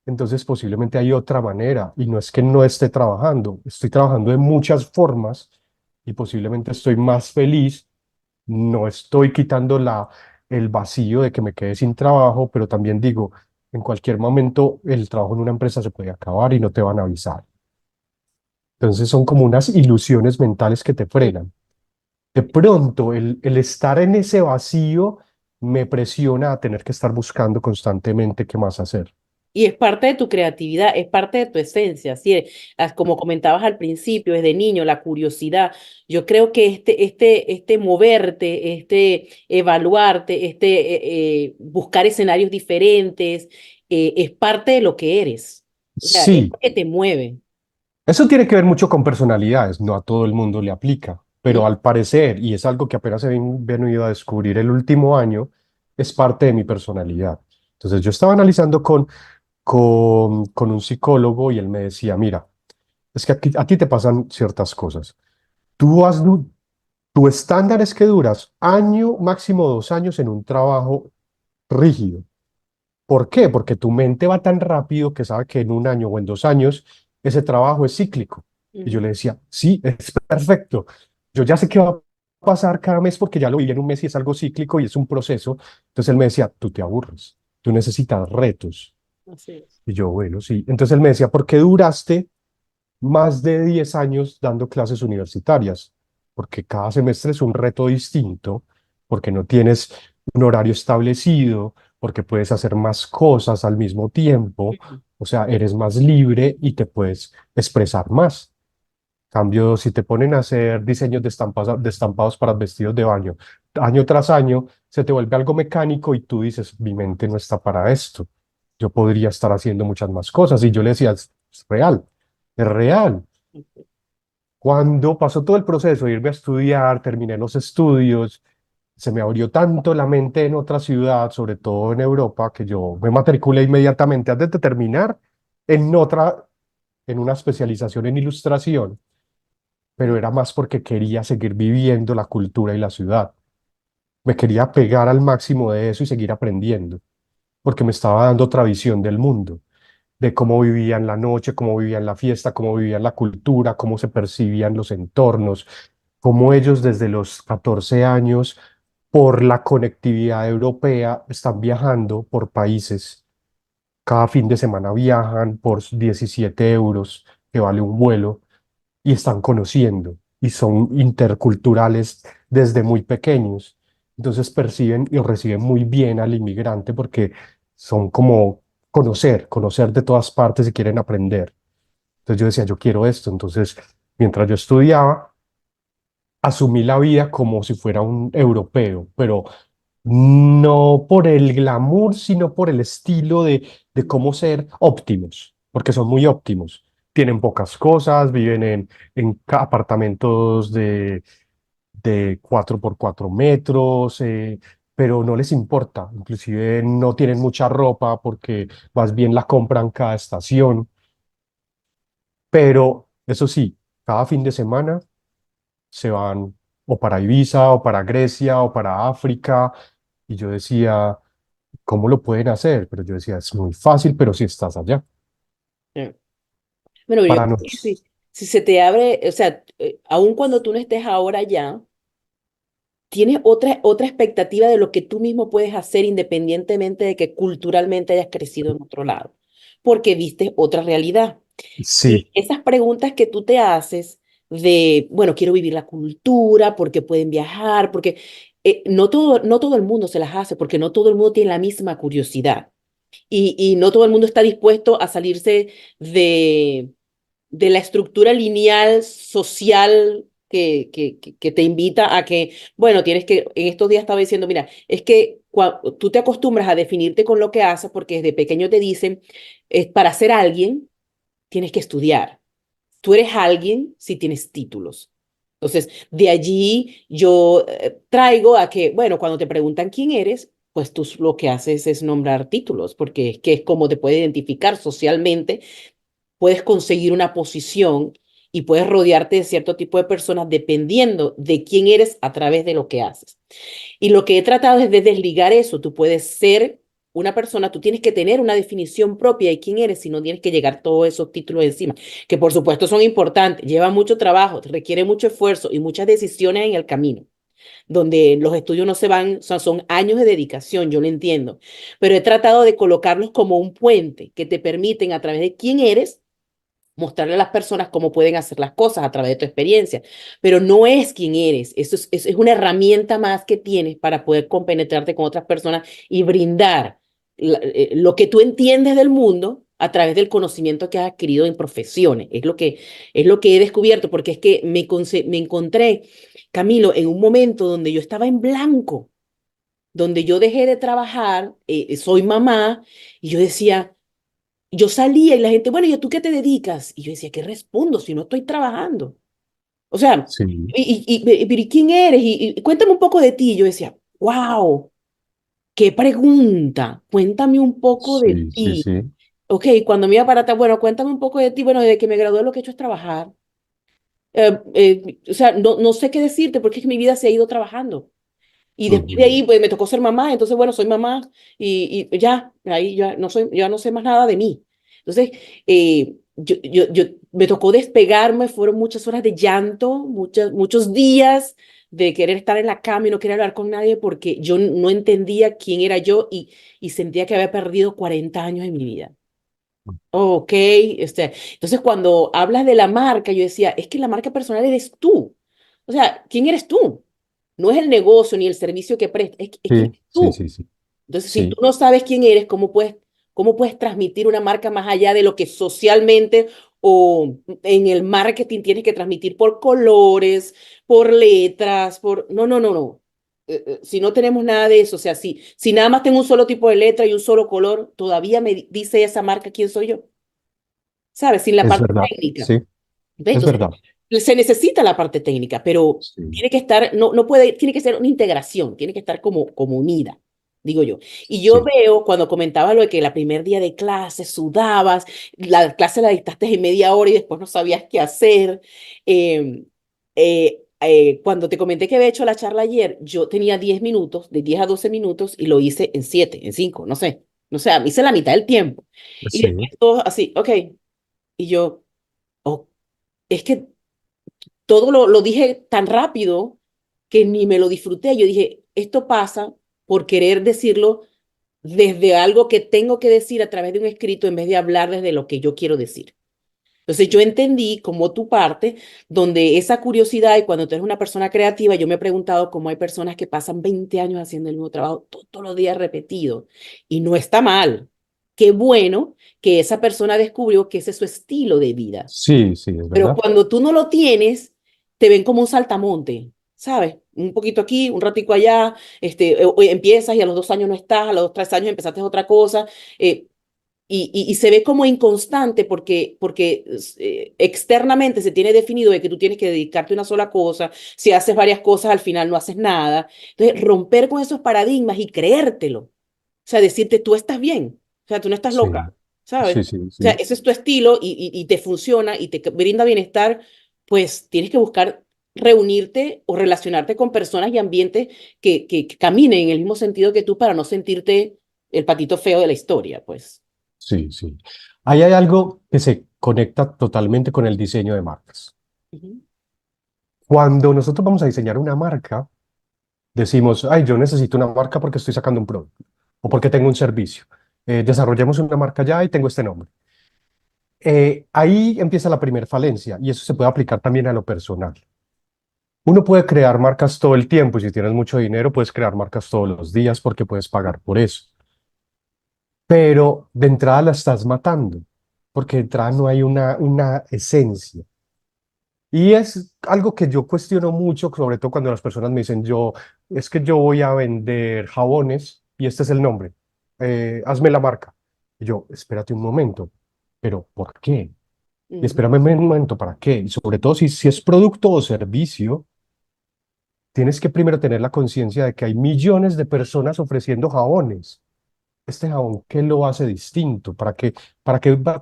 Entonces posiblemente hay otra manera y no es que no esté trabajando, estoy trabajando de muchas formas y posiblemente estoy más feliz, no estoy quitando el vacío de que me quede sin trabajo, pero también digo, en cualquier momento el trabajo en una empresa se puede acabar y no te van a avisar. Entonces son como unas ilusiones mentales que te Mm. frenan. De pronto el estar en ese vacío me presiona a tener que estar buscando constantemente qué más hacer. Y es parte de tu creatividad, es parte de tu esencia, así es, como comentabas al principio, desde niño, la curiosidad. Yo creo que este moverte, este evaluarte, buscar escenarios diferentes, es parte de lo que eres. O sea, es Sí, lo que te mueve. eso tiene que ver mucho con personalidades, no a todo el mundo le aplica, Mm, pero al parecer, y es algo que apenas he venido a descubrir el último año, es parte de mi personalidad. Entonces yo estaba analizando con un psicólogo y él me decía, mira, es que a ti te pasan ciertas cosas. Tú has, du- Tu estándar es que duras año, máximo 2 años en un trabajo rígido. ¿Por qué? Porque tu mente va tan rápido que sabe que en un año o en 2 años ese trabajo es cíclico. Y yo ujú, le decía, sí, es perfecto. Yo ya sé qué va a pasar cada mes porque ya lo viví en un mes y es algo cíclico y es un proceso. Entonces él me decía, tú te aburres, tú necesitas retos. así es. Y yo, bueno, sí. Entonces él me decía, ¿por qué duraste más de 10 años dando clases universitarias? Porque cada semestre es un reto distinto, porque no tienes un horario establecido, porque puedes hacer más cosas al mismo tiempo, Ujú, o sea, eres más libre y te puedes expresar más. Cambio, si te ponen a hacer diseños de estampados para vestidos de baño, año tras año, se te vuelve algo mecánico y tú dices, mi mente no está para esto. Yo podría estar haciendo muchas más cosas. Y yo le decía, es real, es real. ujú, Cuando pasó todo el proceso de irme a estudiar, terminé los estudios, se me abrió tanto la mente en otra ciudad, sobre todo en Europa, que yo me matriculé inmediatamente antes de terminar en otra, en una especialización en ilustración, pero era más porque quería seguir viviendo la cultura y la ciudad. Me quería pegar al máximo de eso y seguir aprendiendo, porque me estaba dando otra visión del mundo, de cómo vivían la noche, cómo vivían la fiesta, cómo vivían la cultura, cómo se percibían los entornos, cómo ellos desde los 14 años, por la conectividad europea, están viajando por países. Cada fin de semana viajan por 17 euros, que vale un vuelo, y están conociendo y son interculturales desde muy pequeños. Entonces perciben y reciben muy bien al inmigrante porque son como conocer de todas partes y quieren aprender. Entonces yo decía, yo quiero esto. Entonces, mientras yo estudiaba, asumí la vida como si fuera un europeo, pero no por el glamour, sino por el estilo de cómo ser óptimos, porque son muy óptimos. Tienen pocas cosas, viven en apartamentos de 4 por 4 metros, pero no les importa. Inclusive no tienen mucha ropa porque más bien la compran cada estación. Pero eso sí, cada fin de semana se van o para Ibiza o para Grecia o para África. Y yo decía, ¿cómo lo pueden hacer? Pero yo decía, es muy fácil, pero si estás allá. sí. Bueno, yo Para creo que nos, si se te abre, o sea, aun cuando tú no estés ahora ya, tienes otra expectativa de lo que tú mismo puedes hacer independientemente de que culturalmente hayas crecido en otro lado, porque viste otra realidad. Y sí, esas preguntas que tú te haces de, bueno, quiero vivir la cultura, porque pueden viajar, porque no todo el mundo se las hace, porque no todo el mundo tiene la misma curiosidad. Y no todo el mundo está dispuesto a salirse de la estructura lineal social que te invita a que, bueno, tienes que, en estos días estaba diciendo, mira, es que tú te acostumbras a definirte con lo que haces porque desde pequeño te dicen, para ser alguien, tienes que estudiar. Tú eres alguien si tienes títulos. Entonces, de allí yo traigo a que, bueno, cuando te preguntan quién eres, pues tú lo que haces es nombrar títulos, porque es que es como te puede identificar socialmente, puedes conseguir una posición y puedes rodearte de cierto tipo de personas dependiendo de quién eres a través de lo que haces. Y lo que he tratado es de desligar eso. Tú puedes ser una persona, tú tienes que tener una definición propia de quién eres, si no tienes que llegar todos esos títulos encima, que por supuesto son importantes, lleva mucho trabajo, requiere mucho esfuerzo y muchas decisiones en el camino, donde los estudios no se van, son años de dedicación, yo lo entiendo, pero he tratado de colocarlos como un puente que te permiten a través de quién eres mostrarle a las personas cómo pueden hacer las cosas a través de tu experiencia, pero no es quién eres, eso es una herramienta más que tienes para poder compenetrarte con otras personas y brindar lo que tú entiendes del mundo a través del conocimiento que has adquirido en profesiones. Es lo que he descubierto, porque es que me encontré, Camilo, en un momento donde yo estaba en blanco, donde yo dejé de trabajar, soy mamá, y yo decía, yo salía y la gente, bueno, ¿y a tú qué te dedicas? Y yo decía, ¿qué respondo si no estoy trabajando? O sea, Sí, pero ¿y quién eres? Y cuéntame un poco de ti. Yo decía, wow, qué pregunta. Cuéntame un poco de sí, sí, ti. sí. Ok, cuando me iba para atrás, bueno, cuéntame un poco de ti. Bueno, desde que me gradué lo que he hecho es trabajar. O sea, no sé qué decirte porque es que mi vida se ha ido trabajando. Y después de Ujú. ahí, pues me tocó ser mamá, entonces, bueno, soy mamá y ya, ahí ya no sé más nada de mí. Entonces, me tocó despegarme, fueron muchas horas de llanto, muchos días de querer estar en la cama y no querer hablar con nadie porque yo no entendía quién era yo y sentía que había perdido 40 años en mi vida. Ok, entonces cuando hablas de la marca, yo decía, es que la marca personal eres tú. O sea, ¿quién eres tú? No es el negocio ni el servicio que prestas, es quién Sí, eres sí, tú. sí, sí. Entonces, si tú Sí, no sabes quién eres, cómo puedes transmitir una marca más allá de lo que socialmente o en el marketing tienes que transmitir por colores, por letras, por... No, no, no, no. Si no tenemos nada de eso, o sea, si nada más tengo un solo tipo de letra y un solo color, todavía me dice esa marca quién soy yo, ¿sabes? Sin la es parte verdad. técnica. Sí, ¿Ves? es Entonces, verdad. se necesita la parte técnica, pero Sí, tiene que estar, no puede, tiene que ser una integración, tiene que estar como unida, digo yo. Y yo sí, veo cuando comentaba lo de que el primer día de clase sudabas, la clase la dictaste en media hora y después no sabías qué hacer. Cuando te comenté que había hecho la charla ayer, yo tenía 10 minutos, de 10 a 12 minutos, y lo hice en 7 en 5 no sé. No sé, hice la mitad del tiempo. Y sí, después todo así, ok. Y yo, oh, es que todo lo dije tan rápido que ni me lo disfruté. Yo dije, esto pasa por querer decirlo desde algo que tengo que decir a través de un escrito en vez de hablar desde lo que yo quiero decir. Entonces yo entendí como tu parte, donde esa curiosidad y cuando tú eres una persona creativa, yo me he preguntado cómo hay personas que pasan 20 años haciendo el mismo trabajo todos los días repetido y no está mal. Qué bueno que esa persona descubrió que ese es su estilo de vida. sí, sí, es Pero verdad. cuando tú no lo tienes, te ven como un saltamonte, ¿sabes? Un poquito aquí, un ratico allá, o empiezas y a los 2 años no estás, a los 3 años empezaste otra cosa, y se ve como inconstante porque externamente se tiene definido de que tú tienes que dedicarte a una sola cosa, si haces varias cosas al final no haces nada. Entonces, romper con esos paradigmas y creértelo, o sea, decirte tú estás bien, o sea, tú no estás Sí, loca, ¿sabes? sí, sí, O sea, sí, ese es tu estilo y te funciona y te brinda bienestar, pues tienes que buscar reunirte o relacionarte con personas y ambientes que caminen en el mismo sentido que tú para no sentirte el patito feo de la historia, pues. sí, sí. Ahí hay algo que se conecta totalmente con el diseño de marcas. Ujú, Cuando nosotros vamos a diseñar una marca, decimos, ay, yo necesito una marca porque estoy sacando un producto o porque tengo un servicio. Desarrollemos una marca ya y tengo este nombre. Ahí empieza la primera falencia y eso se puede aplicar también a lo personal. Uno puede crear marcas todo el tiempo y si tienes mucho dinero puedes crear marcas todos los días porque puedes pagar por eso. Pero de entrada la estás matando porque de entrada no hay una esencia. Y es algo que yo cuestiono mucho, sobre todo cuando las personas me dicen, es que yo voy a vender jabones y este es el nombre, hazme la marca. Y yo, espérate un momento, pero ¿por qué? Y ujú, espérame un momento, ¿para qué? Y sobre todo si es producto o servicio, tienes que primero tener la conciencia de que hay millones de personas ofreciendo jabones. Este jabón, ¿qué lo hace distinto? Para qué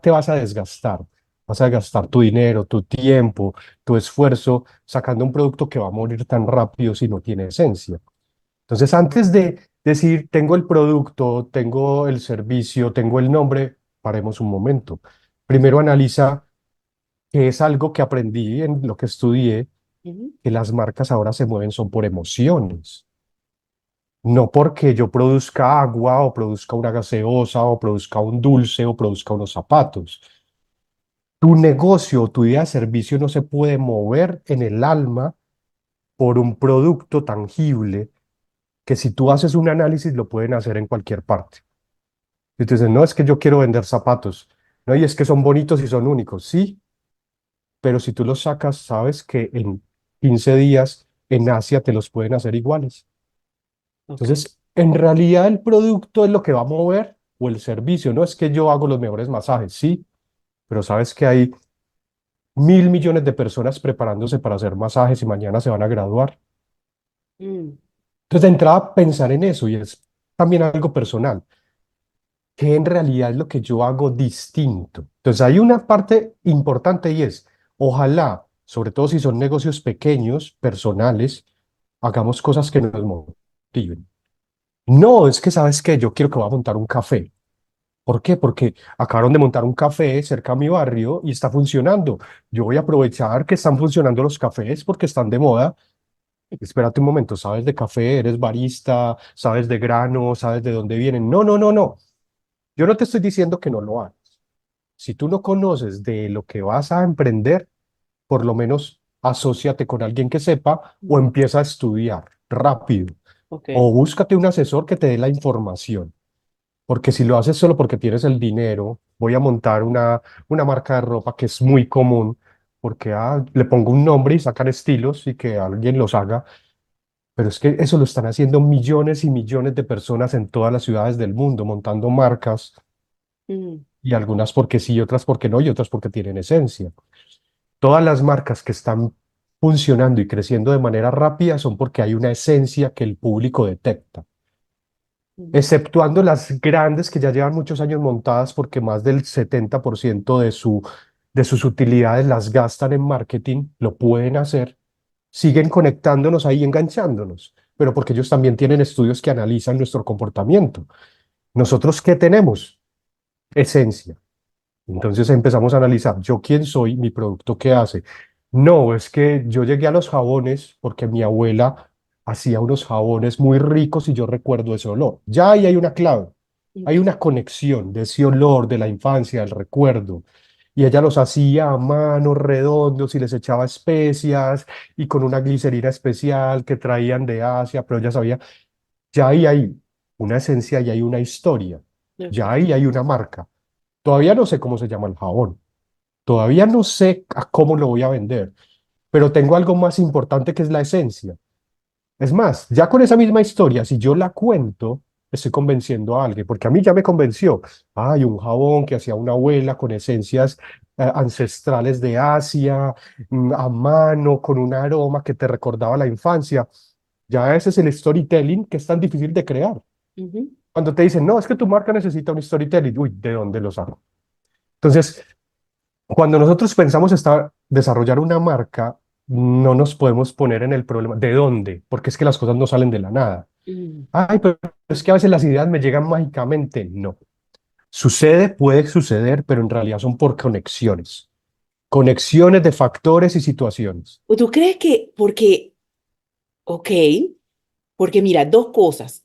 te vas a desgastar? Vas a gastar tu dinero, tu tiempo, tu esfuerzo sacando un producto que va a morir tan rápido si no tiene esencia. Entonces, antes de decir, tengo el producto, tengo el servicio, tengo el nombre, paremos un momento. Primero analiza que es algo que aprendí en lo que estudié, ujú, que las marcas ahora se mueven son por emociones. No porque yo produzca agua o produzca una gaseosa o produzca un dulce o produzca unos zapatos. Tu negocio o tu idea de servicio no se puede mover en el alma por un producto tangible que si tú haces un análisis lo pueden hacer en cualquier parte. Y tú dices, no, es que yo quiero vender zapatos. No, y es que son bonitos y son únicos. Sí, pero si tú los sacas, sabes que en 15 días en Asia te los pueden hacer iguales. Ok. Entonces, en realidad el producto es lo que va a mover o el servicio. No es que yo hago los mejores masajes, sí, pero sabes que hay 1.000 millones de personas preparándose para hacer masajes y mañana se van a graduar. Mm, Entonces, de entrada, pensar en eso y es también algo personal, que en realidad es lo que yo hago distinto. Entonces, hay una parte importante y es, ojalá, sobre todo si son negocios pequeños, personales, hagamos cosas que nos motiven. No, es que sabes que yo quiero que voy a montar un café. ¿Por qué? Porque acabaron de montar un café cerca a mi barrio y está funcionando. Yo voy a aprovechar que están funcionando los cafés porque están de moda. Espérate un momento, ¿sabes de café? ¿Eres barista? ¿Sabes de grano? ¿Sabes de dónde vienen? No, no, no, no. Yo no te estoy diciendo que no lo hagas. Si tú no conoces de lo que vas a emprender, por lo menos asóciate con alguien que sepa o mm, empieza a estudiar rápido ok. o búscate un asesor que te dé la información. Porque si lo haces solo porque tienes el dinero, voy a montar una marca de ropa que es muy común, porque le pongo un nombre y sacan estilos y que alguien los haga. Pero es que eso lo están haciendo millones y millones de personas en todas las ciudades del mundo, montando marcas, Mm, y algunas porque sí, y otras porque no, y otras porque tienen esencia. Todas las marcas que están funcionando y creciendo de manera rápida son porque hay una esencia que el público detecta, mm, exceptuando las grandes que ya llevan muchos años montadas porque más del 70% de sus utilidades las gastan en marketing, lo pueden hacer, siguen conectándonos ahí, enganchándonos, pero porque ellos también tienen estudios que analizan nuestro comportamiento. ¿Nosotros qué tenemos? Esencia. Entonces empezamos a analizar, yo quién soy, mi producto qué hace. No, es que yo llegué a los jabones porque mi abuela hacía unos jabones muy ricos y yo recuerdo ese olor. Ya ahí hay una clave, hay ok. una conexión de ese olor de la infancia, del recuerdo. Y ella los hacía a mano, redondos, y les echaba especias y con una glicerina especial que traían de Asia, pero ella sabía, ya ahí hay una esencia y hay una historia, ya Ok. ahí hay una marca. Todavía no sé cómo se llama el jabón. Todavía no sé a cómo lo voy a vender, pero tengo algo más importante que es la esencia. Es más, ya con esa misma historia, si yo la cuento, estoy convenciendo a alguien, porque a mí ya me convenció. Hay un jabón que hacía una abuela con esencias ancestrales de Asia, a mano, con un aroma que te recordaba la infancia. Ya ese es el storytelling que es tan difícil de crear. Ujú. Cuando te dicen, no, es que tu marca necesita un storytelling, uy, ¿de dónde lo saco? Entonces, cuando nosotros pensamos desarrollar una marca, no nos podemos poner en el problema. ¿De dónde? Porque es que las cosas no salen de la nada. Mm, Ay, pero es que a veces las ideas me llegan mágicamente. No. Sucede, puede suceder, pero en realidad son por conexiones. Conexiones de factores y situaciones. ¿O tú crees que, porque, ok, porque mira, dos cosas.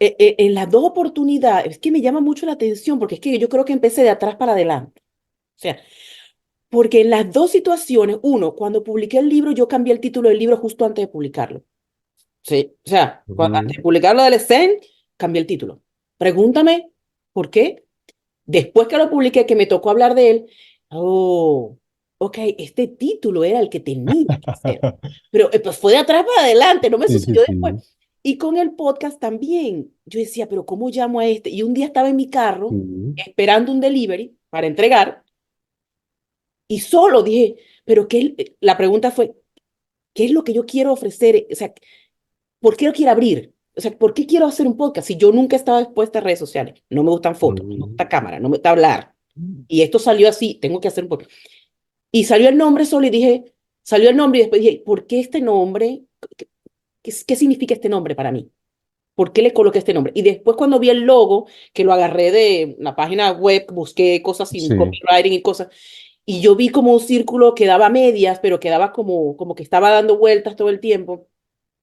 En las dos oportunidades, es que me llama mucho la atención, porque es que yo creo que empecé de atrás para adelante. O sea, porque en las dos situaciones, uno, cuando publiqué el libro, yo cambié el título del libro justo antes de publicarlo. Sí, o sea, antes Ujú. de publicarlo del Zen, cambié el título. Pregúntame por qué. Después que lo publiqué, que me tocó hablar de él, oh, ok, este título era el que tenía que ser. Pero pues fue de atrás para adelante, no me Sí, sí, sucedió después. sí. Y con el podcast también, yo decía, pero ¿cómo llamo a este? Y un día estaba en mi carro Sí. esperando un delivery para entregar y solo dije, pero qué, la pregunta fue, ¿qué es lo que yo quiero ofrecer? O sea, ¿por qué lo quiero abrir? O sea, ¿por qué quiero hacer un podcast si yo nunca he estado expuesta a redes sociales? No me gustan fotos, no me Ujú. gusta cámara, no me gusta hablar. Y esto salió así, tengo que hacer un podcast. Y salió el nombre solo y dije, salió el nombre y después dije, ¿por qué este nombre? ¿Qué significa este nombre para mí? ¿Por qué le coloqué este nombre? Y después cuando vi el logo, que lo agarré de una página web, busqué cosas sin Sí. copywriting y cosas, y yo vi como un círculo que daba medias, pero que daba como que estaba dando vueltas todo el tiempo.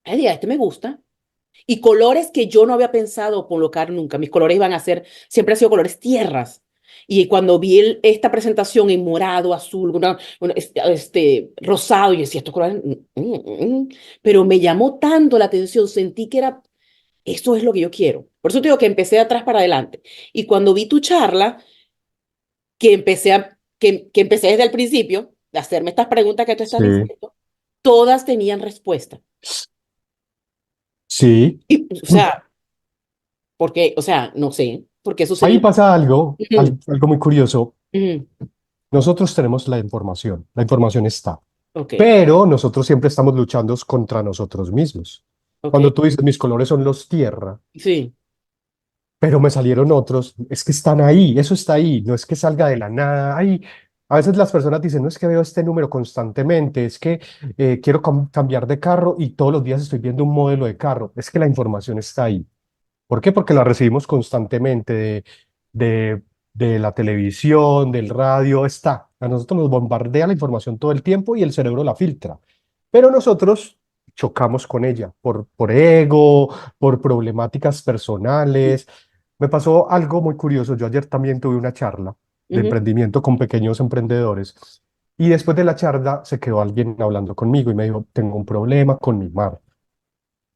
Ay, dije, este me gusta. Y colores que yo no había pensado colocar nunca. Mis colores iban a ser, siempre han sido colores tierras. Y cuando vi esta presentación en morado, azul, rosado, yo decía, estos colores, pero me llamó tanto la atención, sentí que era Eso es lo que yo quiero. Por eso te digo que empecé de atrás para adelante. Y cuando vi tu charla, que empecé desde el principio, de hacerme estas preguntas que tú estás Sí, diciendo, todas tenían respuesta. sí. Y, o sea, porque, o sea, no sé por qué Ahí sucedió. pasa algo, Ujú, algo muy curioso. ujú. Nosotros tenemos la información está, Ok, pero nosotros siempre estamos luchando contra nosotros mismos. ok, Cuando tú dices, mis colores son los tierra, sí. pero me salieron otros, es que están ahí, eso está ahí, no es que salga de la nada. Ay, a veces las personas dicen, no es que veo este número constantemente, es que quiero cambiar de carro y todos los días estoy viendo un modelo de carro. Es que la información está ahí. ¿Por qué? Porque la recibimos constantemente de, de la televisión, del radio, está. A nosotros nos bombardea la información todo el tiempo y el cerebro la filtra. Pero nosotros chocamos con ella por ego, por problemáticas personales. Me pasó algo muy curioso. Yo ayer también tuve una charla de Ujú, emprendimiento con pequeños emprendedores y después de la charla se quedó alguien hablando conmigo y me dijo, tengo un problema con mi mar.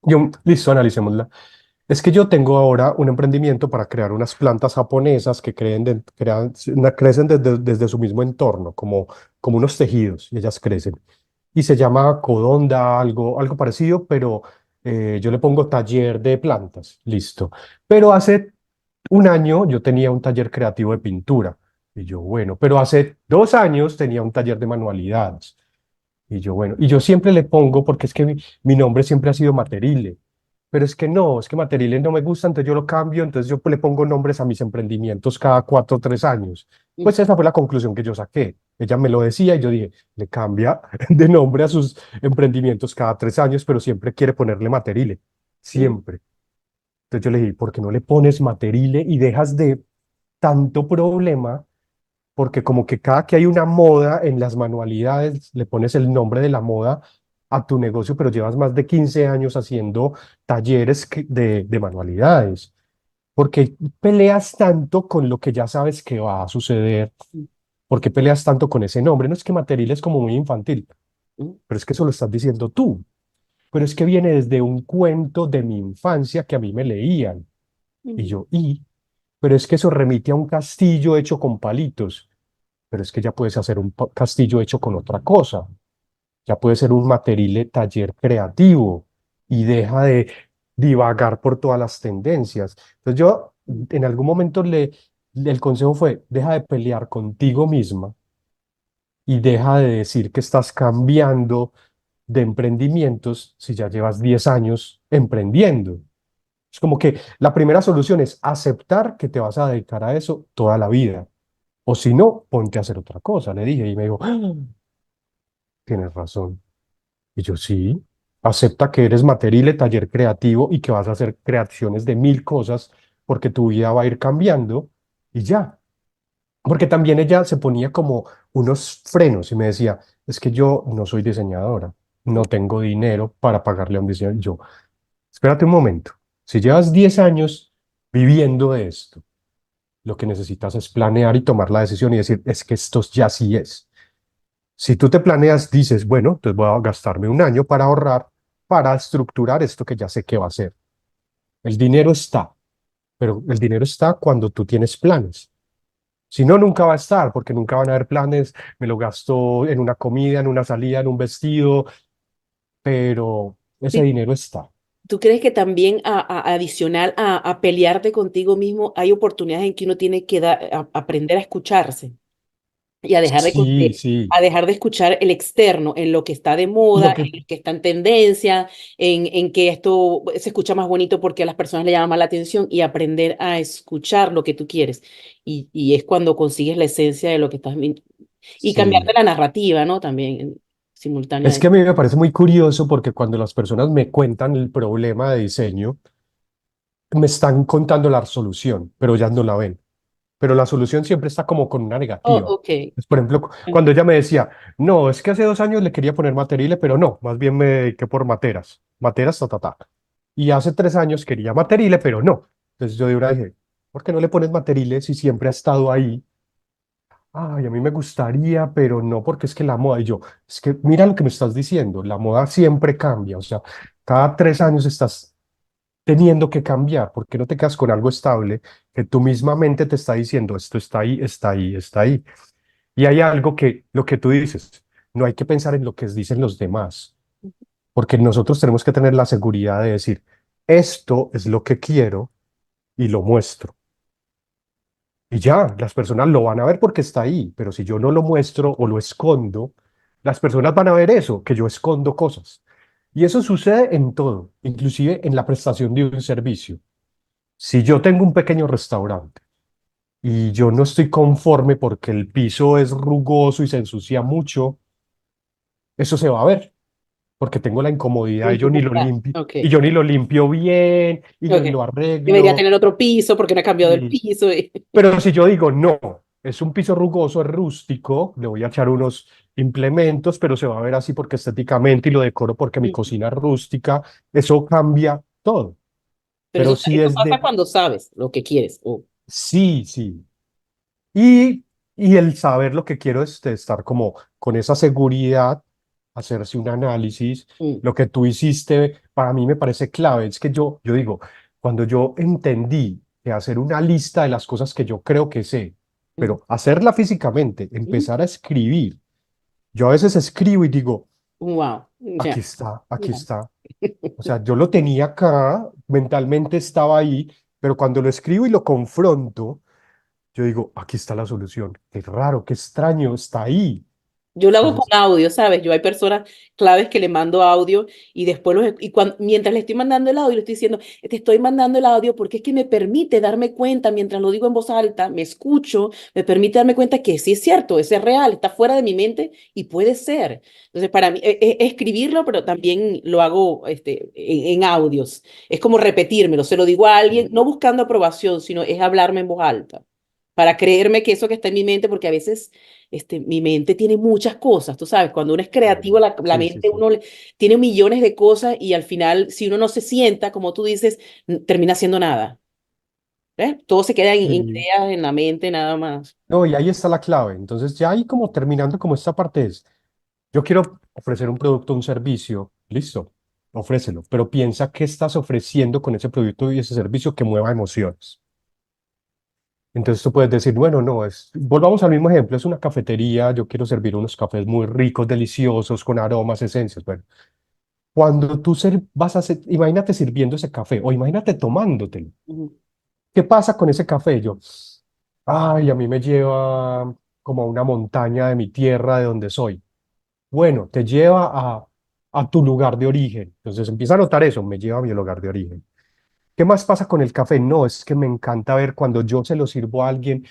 Yo, listo, analicémosla. Es que yo tengo ahora un emprendimiento para crear unas plantas japonesas que crecen desde su mismo entorno, como unos tejidos, y ellas crecen. Y se llama Codonda, algo parecido, pero yo le pongo taller de plantas, listo. Pero hace un año yo tenía un taller creativo de pintura. Y yo, bueno, pero hace 2 años tenía un taller de manualidades. Y yo, bueno, y yo siempre le pongo, porque es que mi nombre siempre ha sido Materile, pero es que no, es que Materile no me gusta, entonces yo lo cambio, entonces yo le pongo nombres a mis emprendimientos cada 4 o 3 años. ujú, Pues esa fue la conclusión que yo saqué. Ella me lo decía y yo dije, le cambia de nombre a sus emprendimientos cada 3 años, pero siempre quiere ponerle Materile, ujú, siempre. Entonces yo le dije, ¿por qué no le pones Materile y dejas de tanto problema? Porque como que cada que hay una moda en las manualidades, le pones el nombre de la moda a tu negocio, pero llevas más de 15 años haciendo talleres de manualidades. ¿Porque peleas tanto con lo que ya sabes que va a suceder? ¿Por qué peleas tanto con ese nombre? No es que Material es como muy infantil, ujú, pero es que eso lo estás diciendo tú. Pero es que viene desde un cuento de mi infancia que a mí me leían. Y ujú, yo, pero es que eso remite a un castillo hecho con palitos. Pero es que ya puedes hacer un castillo hecho con otra cosa, ya puede ser un material taller creativo y deja de divagar por todas las tendencias. Entonces yo en algún momento el consejo fue, deja de pelear contigo misma y deja de decir que estás cambiando de emprendimientos si ya llevas 10 años emprendiendo. Es como que la primera solución es aceptar que te vas a dedicar a eso toda la vida. O si no, ponte a hacer otra cosa, le dije. Y me dijo, tienes razón. Y yo sí, acepta que eres Materile, taller creativo y que vas a hacer creaciones de 1000 cosas porque tu vida va a ir cambiando y ya. Porque también ella se ponía como unos frenos y me decía, es que yo no soy diseñadora, no tengo dinero para pagarle a un diseñador. Y yo, espérate un momento, si llevas 10 años viviendo de esto, lo que necesitas es planear y tomar la decisión y decir, es que esto ya sí es. Si tú te planeas, dices, bueno, entonces voy a gastarme un año para ahorrar, para estructurar esto que ya sé que va a ser. El dinero está, pero el dinero está cuando tú tienes planes. Si no, nunca va a estar, porque nunca van a haber planes. Me lo gasto en una comida, en una salida, en un vestido, pero ese sí. dinero está. ¿Tú crees que también adicional a pelearte contigo mismo, hay oportunidades en que uno tiene que aprender a escucharse y a dejar Sí, sí. a dejar de escuchar el externo en lo que está de moda, Lo que, en lo que está en tendencia, en que esto se escucha más bonito porque a las personas le llama más la atención y aprender a escuchar lo que tú quieres? Y es cuando consigues la esencia de lo que estás viendo y cambiarte sí. la narrativa, ¿no? También Es que simultáneamente. a mí me parece muy curioso porque cuando las personas me cuentan el problema de diseño, me están contando la solución, pero ellas no la ven. Pero la solución siempre está como con una Oh, negativa. ok. Pues, por ejemplo, cuando ella me decía, no, es que hace 2 años le quería poner materiales, pero no, más bien me dediqué por materas, materas, ta, ta, ta. Y hace 3 años quería materiales, pero no. Entonces yo de una dije, ¿por qué no le pones materiales si siempre ha estado ahí? Ay, a mí me gustaría, pero no, porque es que la moda, y yo, es que mira lo que me estás diciendo, la moda siempre cambia, o sea, cada 3 años estás teniendo que cambiar? ¿Por qué no te quedas con algo estable que tu misma mente te está diciendo, esto está ahí, está ahí, está ahí? Y hay algo que, lo que tú dices, no hay que pensar en lo que dicen los demás, porque nosotros tenemos que tener la seguridad de decir, esto es lo que quiero y lo muestro. Y ya, las personas lo van a ver porque está ahí, pero si yo no lo muestro o lo escondo, las personas van a ver eso, que yo escondo cosas. Y eso sucede en todo, inclusive en la prestación de un servicio. Si yo tengo un pequeño restaurante y yo no estoy conforme porque el piso es rugoso y se ensucia mucho, eso se va a ver, porque tengo la incomodidad y yo ni lo Ya, limpio, ok, y yo ni lo limpio bien, y yo ok. ni lo Debería arreglo. tener otro piso porque no ha cambiado el Y piso. pero si yo digo, no, es un piso rugoso, es rústico, le voy a echar unos implementos, pero se va a ver así porque estéticamente y lo decoro porque mi Ujú. cocina es rústica, eso cambia todo. Pero Pero eso, si eso es pasa de, cuando sabes lo que quieres. sí, sí. Y, y el saber lo que quiero es de estar como con esa seguridad, hacerse un análisis. Mm, Lo que tú hiciste para mí me parece clave. Es que yo digo, cuando yo entendí que hacer una lista de las cosas que yo creo que sé, mm, pero hacerla físicamente, mm. empezar a escribir. Yo a veces escribo y digo, Wow, ya, aquí está, aquí ya. está. O sea, yo lo tenía acá, mentalmente estaba ahí, pero cuando lo escribo y lo confronto, yo digo, aquí está la solución. Qué raro, qué extraño, está ahí. Yo lo hago con Entonces, audio, ¿sabes? Yo hay personas claves que le mando audio y después mientras le estoy mandando el audio, le estoy diciendo, te estoy mandando el audio porque es que me permite darme cuenta, mientras lo digo en voz alta, me escucho, me permite darme cuenta que sí es cierto, es real, está fuera de mi mente y puede ser. Entonces, para mí, escribirlo, pero también lo hago en audios. Es como repetírmelo, se lo digo a alguien, no buscando aprobación, sino es hablarme en voz alta, para creerme que eso que está en mi mente, porque a veces mi mente tiene muchas cosas, tú sabes, cuando uno es creativo, la sí, sí, mente sí. uno tiene millones de cosas y al final, si uno no se sienta, como tú dices, termina haciendo nada. ¿Eh? Todo se queda en Sí. ideas, en la mente, nada más. No, y ahí está la clave. Entonces, ya ahí como terminando como esta parte es, yo quiero ofrecer un producto, un servicio, listo, ofrécelo, pero piensa qué estás ofreciendo con ese producto y ese servicio que mueva emociones. Entonces tú puedes decir, bueno, no, volvamos al mismo ejemplo, es una cafetería, yo quiero servir unos cafés muy ricos, deliciosos, con aromas, esencias. Bueno, cuando tú vas a hacer, imagínate sirviendo ese café o imagínate tomándotelo. Ujú, ¿Qué pasa con ese café? Yo, ay, a mí me lleva como a una montaña de mi tierra, de donde soy. Bueno, te lleva a tu lugar de origen. Entonces empieza a notar eso, me lleva a mi lugar de origen. ¿Qué más pasa con el café? No, es que me encanta ver cuando yo se lo sirvo a alguien,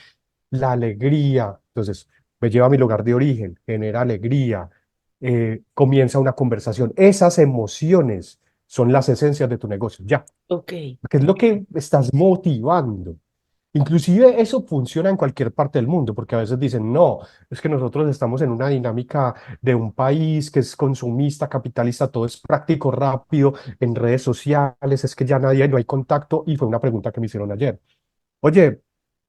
la alegría. Entonces, me lleva a mi lugar de origen, genera alegría, comienza una conversación. Esas emociones son las esencias de tu negocio, ya, ok. porque es lo que estás motivando. Inclusive eso funciona en cualquier parte del mundo, porque a veces dicen, no, es que nosotros estamos en una dinámica de un país que es consumista, capitalista, todo es práctico, rápido, en redes sociales, es que ya nadie, no hay contacto, y fue una pregunta que me hicieron ayer. Oye,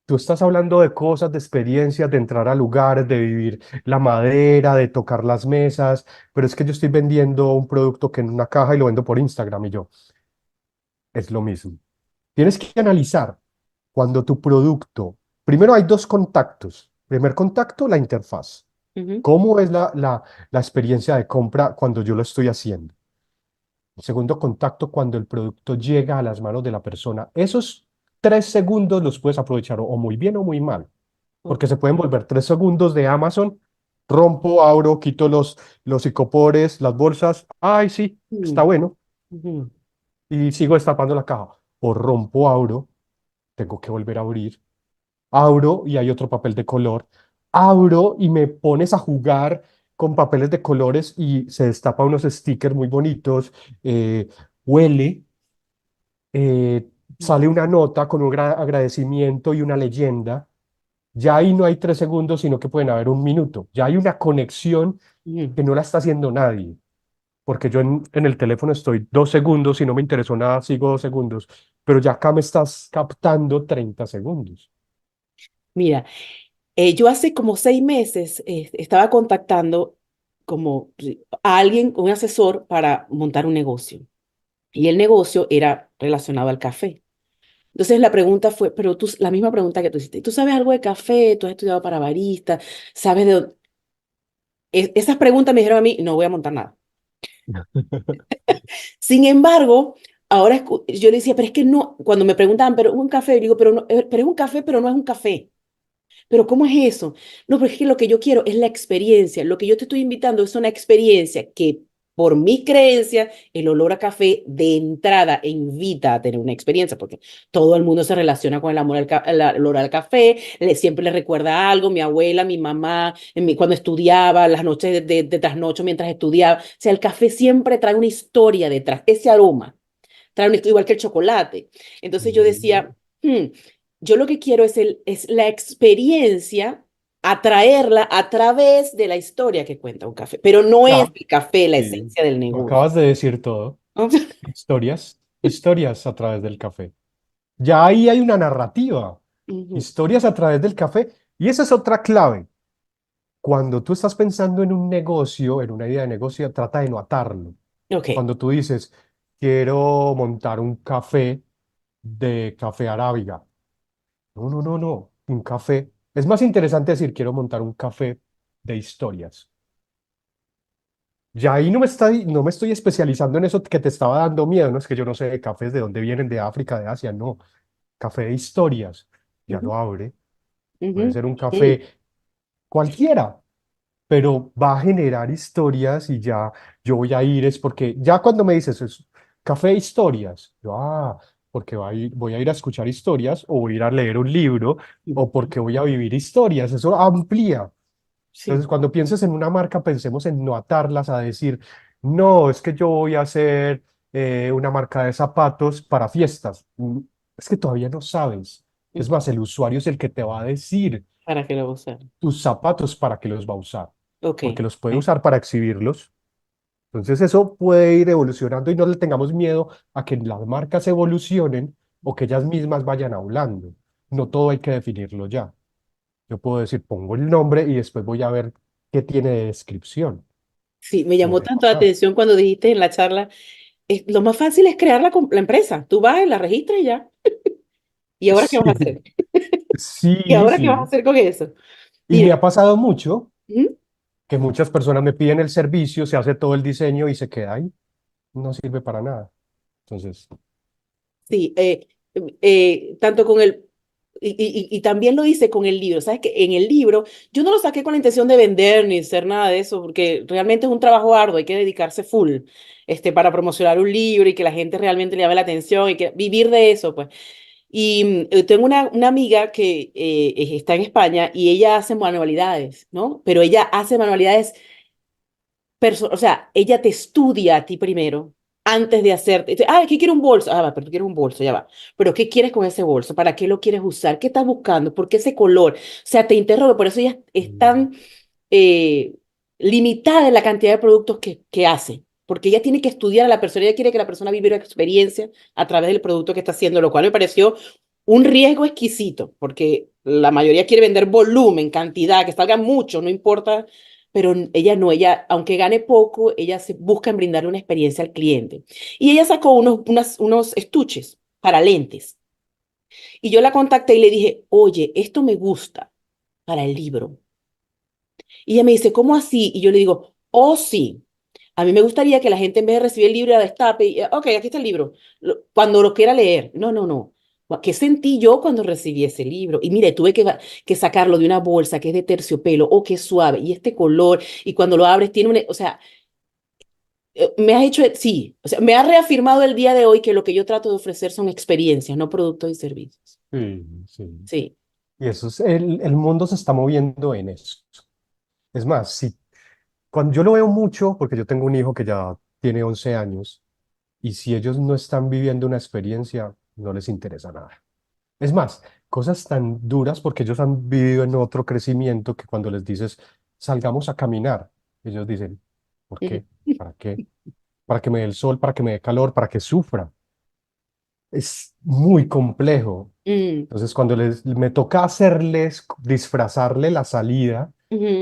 tú estás hablando de cosas, de experiencias, de entrar a lugares, de vivir la madera, de tocar las mesas, pero es que yo estoy vendiendo un producto que en una caja y lo vendo por Instagram y yo, es lo mismo. Tienes que analizar cuando tu producto, primero hay dos contactos. Primer contacto, la interfaz. Ujú, ¿Cómo es la experiencia de compra cuando yo lo estoy haciendo? Segundo contacto, cuando el producto llega a las manos de la persona. Esos 3 segundos los puedes aprovechar o muy bien o muy mal, ok. porque se pueden volver 3 segundos de Amazon. Rompo, abro, quito los icopores, las bolsas. Ay, sí, está Mm, bueno. ujú, Y sigo destapando la caja. O rompo, abro, tengo que volver a abrir. Abro y hay otro papel de color. Abro y me pones a jugar con papeles de colores y se destapa unos stickers muy bonitos. Huele, sale una nota con un agradecimiento y una leyenda. Ya ahí no hay 3 segundos, sino que pueden haber un minuto. Ya hay una conexión ujú. que no la está haciendo nadie. Porque yo en el teléfono estoy 2 segundos y no me interesó nada, sigo 2 segundos. Pero ya acá me estás captando 30 segundos. Mira, yo hace como 6 meses estaba contactando como a alguien, un asesor para montar un negocio. y el negocio era relacionado al café. Entonces la pregunta fue, pero tú, la misma pregunta que tú hiciste, ¿tú sabes algo de café? ¿Tú has estudiado para barista? ¿Sabes de dónde? Esas preguntas me dijeron a mí, no voy a montar nada. Sin embargo, ahora yo le decía, pero es que no, cuando me preguntaban, pero un café, yo digo, pero, no, pero es un café, pero no es un café. Pero ¿cómo es eso? No, pero es que lo que yo quiero es la experiencia. Lo que yo te estoy invitando es una experiencia que, por mi creencia, el olor a café de entrada invita a tener una experiencia, porque todo el mundo se relaciona con el amor el olor al café, siempre le recuerda algo, mi abuela, mi mamá, cuando estudiaba, las noches de trasnocho mientras estudiaba. O sea, el café siempre trae una historia detrás, ese aroma trae una historia, igual que el chocolate. Entonces yo Mm. decía, yo lo que quiero es la experiencia, atraerla a través de la historia que cuenta un café, pero no es Ya, el café la sí, esencia del tú negocio. acabas de decir todo. Historias, historias a través del café. Ya ahí hay una narrativa, Ujú. historias a través del café. Y esa es otra clave. Cuando tú estás pensando en un negocio, en una idea de negocio, trata de no atarlo. Ok, Cuando tú dices, quiero montar un café de café arábiga. No, no, no, no. Un café. Es más interesante decir, quiero montar un café de historias. Ya ahí no me estoy especializando en eso que te estaba dando miedo. No es que yo no sé de cafés de dónde vienen, de África, de Asia. No. Café de historias. Ya ujú, lo abre. Puede ujú, ser un sí, café cualquiera, pero va a generar historias y ya yo voy a ir, es porque ya cuando me dices es café de historias, yo, porque voy a ir a escuchar historias o voy a ir a leer un libro o ujú, porque voy a vivir historias, eso amplía. Entonces, sí, cuando pienses en una marca, pensemos en no atarlas a decir, no, es que yo voy a hacer una marca de zapatos para fiestas. Es que todavía no sabes. Es ujú, más, el usuario es el que te va a decir para que lo usar. tus zapatos para qué los va a usar, Ok, porque los puede ok. usar para exhibirlos. Entonces eso puede ir evolucionando y no le tengamos miedo a que las marcas evolucionen o que ellas mismas vayan hablando. No todo hay que definirlo ya. Yo puedo decir, pongo el nombre y después voy a ver qué tiene de descripción. Sí, me No llamó sé tanto la pasar. atención cuando dijiste en la charla, lo más fácil es crear la empresa. Tú vas, la registras y ya. ¿Y ahora qué vas a hacer? Sí, ¿Y sí, ahora qué vas a sí. hacer con eso? Y me Mire, ha pasado mucho ¿mm? que muchas personas me piden el servicio, se hace todo el diseño y se queda ahí. No sirve para nada. Entonces, Sí, tanto con el, y también lo hice con el libro, ¿sabes? Que en el libro yo no lo saqué con la intención de vender ni hacer nada de eso, porque realmente es un trabajo arduo, hay que dedicarse full, para promocionar un libro y que la gente realmente le llame la atención y que vivir de eso, pues. Y tengo una amiga que está en España y ella hace manualidades, ¿no? Pero ella hace manualidades o sea, ella te estudia a ti primero antes de hacerte. ¿Qué quiero un bolso? Va, pero tú quieres un bolso, ya va. Pero ¿qué quieres con ese bolso? ¿Para qué lo quieres usar? ¿Qué estás buscando? ¿Por qué ese color? O sea, te interroga, por eso ella es mm, tan eh, limitada en la cantidad de productos que hace. Porque ella tiene que estudiar a la persona, ella quiere que la persona viva una experiencia a través del producto que está haciendo, lo cual me pareció un riesgo exquisito, porque la mayoría quiere vender volumen, cantidad, que salga mucho, no importa, pero ella no, ella, aunque gane poco, ella se busca en brindarle una experiencia al cliente. Y ella sacó unos estuches para lentes. Y yo la contacté y le dije, oye, esto me gusta para el libro. Y ella me dice, ¿cómo así? Y yo le digo, oh, sí. A mí me gustaría que la gente en vez de recibir el libro la destape y, ok, aquí está el libro, cuando lo quiera leer. No, no, no. ¿Qué sentí yo cuando recibí ese libro? Y mire, tuve que sacarlo de una bolsa que es de terciopelo, oh, qué suave, y este color, y cuando lo abres tiene o sea, me has hecho, sí, o sea, me ha reafirmado el día de hoy que lo que yo trato de ofrecer son experiencias, no productos y servicios. sí, sí. Sí. Y eso es, el mundo se está moviendo en eso. Es más, si, cuando yo lo veo mucho, porque yo tengo un hijo que ya tiene 11 años, y si ellos no están viviendo una experiencia, no les interesa nada. Es más, cosas tan duras porque ellos han vivido en otro crecimiento que cuando les dices, salgamos a caminar, ellos dicen, ¿por Ujú. qué? ¿Para qué? Para que me dé el sol, para que me dé calor, para que sufra. Es muy complejo. Mm, Entonces, cuando me toca hacerles, disfrazarle la salida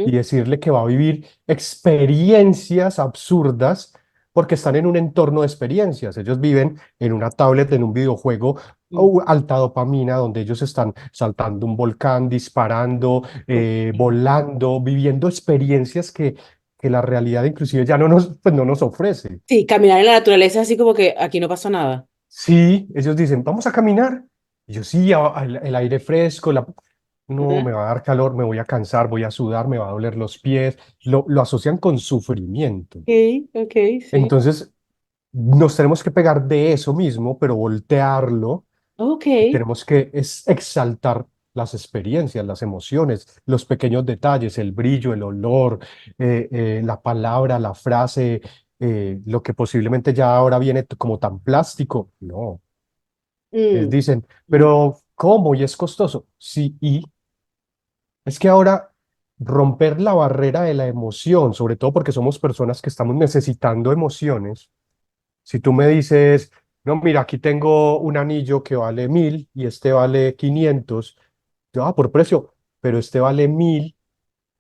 y ujú, decirle que va a vivir experiencias absurdas, porque están en un entorno de experiencias. Ellos viven en una tablet, en un videojuego, Mm, alta dopamina, donde ellos están saltando un volcán, disparando, ok. volando, viviendo experiencias que la realidad inclusive ya no nos, pues no nos ofrece. Sí, caminar en la naturaleza es así como que aquí no pasó nada. Sí, ellos dicen, vamos a caminar. Y yo sí, el aire fresco, no, Ajá. me va a dar calor, me voy a cansar, voy a sudar, me va a doler los pies. Lo asocian con sufrimiento. Ok, ok, sí. Entonces, nos tenemos que pegar de eso mismo, pero voltearlo Ok. y tenemos que exaltar las experiencias, las emociones, los pequeños detalles, el brillo, el olor, la palabra, la frase, lo que posiblemente ya ahora viene como tan plástico. No, Mm, dicen, ujú, pero ¿cómo? Y es costoso. Sí, y es que ahora romper la barrera de la emoción, sobre todo porque somos personas que estamos necesitando emociones. Si tú me dices, no, mira, aquí tengo un anillo que vale 1000 y este vale 500, yo, por precio, pero este vale 1000,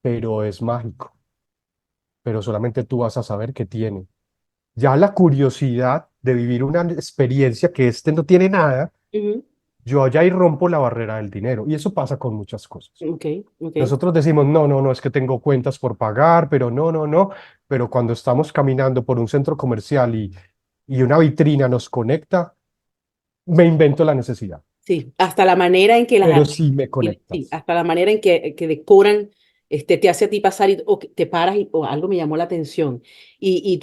pero es mágico, pero solamente tú vas a saber qué tiene. Ya la curiosidad de vivir una experiencia que este no tiene nada, ujú, yo allá y rompo la barrera del dinero. Y eso pasa con muchas cosas. ok, ok. Nosotros decimos, no, no, no, es que tengo cuentas por pagar, pero no, no, no. Pero cuando estamos caminando por un centro comercial y una vitrina nos conecta, me invento la necesidad. Sí, hasta la manera en que Pero sí me sí, conectas. hasta la manera en que decoran, te hace a ti pasar o que te paras y o algo me llamó la atención. Y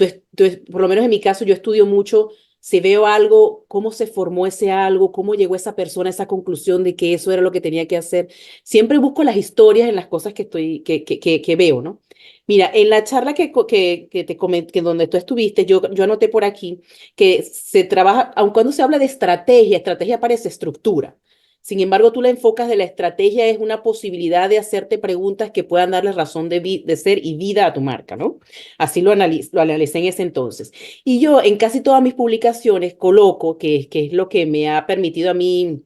por lo menos en mi caso, yo estudio mucho, si veo algo, cómo se formó ese algo, cómo llegó esa persona a esa conclusión de que eso era lo que tenía que hacer. Siempre busco las historias en las cosas que veo, ¿no? Mira, en la charla que te comenté, que donde tú estuviste, yo anoté por aquí que se trabaja, aun cuando se habla de estrategia, estrategia parece estructura. Sin embargo, tú la enfocas de la estrategia es una posibilidad de hacerte preguntas que puedan darle razón de ser y vida a tu marca, ¿no? Así lo analicé en ese entonces. Y yo en casi todas mis publicaciones coloco, que es lo que me ha permitido a mí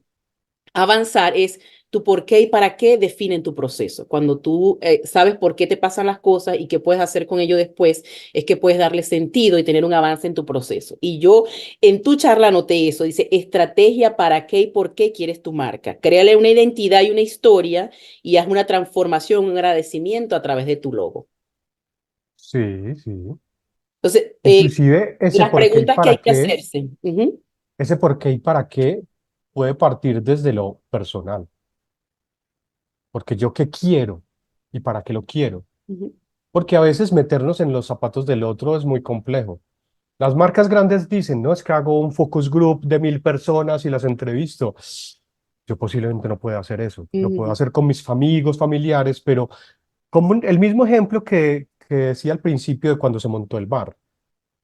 avanzar, es tu por qué y para qué definen tu proceso. Cuando tú sabes por qué te pasan las cosas y qué puedes hacer con ello después, es que puedes darle sentido y tener un avance en tu proceso. Y yo en tu charla anoté eso, dice estrategia para qué y por qué quieres tu marca. Créale una identidad y una historia y haz una transformación, un agradecimiento a través de tu logo. Sí, sí. Entonces, Inclusive ese las por qué y preguntas que hay para que qué, hacerse. Ujú, ese por qué y para qué puede partir desde lo personal. Porque yo qué quiero y para qué lo quiero. ujú, Porque a veces meternos en los zapatos del otro es muy complejo. Las marcas grandes dicen, no, es que hago un focus group de 1000 personas y las entrevisto. Yo posiblemente no pueda hacer eso. Lo puedo ujú, hacer con mis amigos, familiares, pero como el mismo ejemplo que decía al principio de cuando se montó el bar.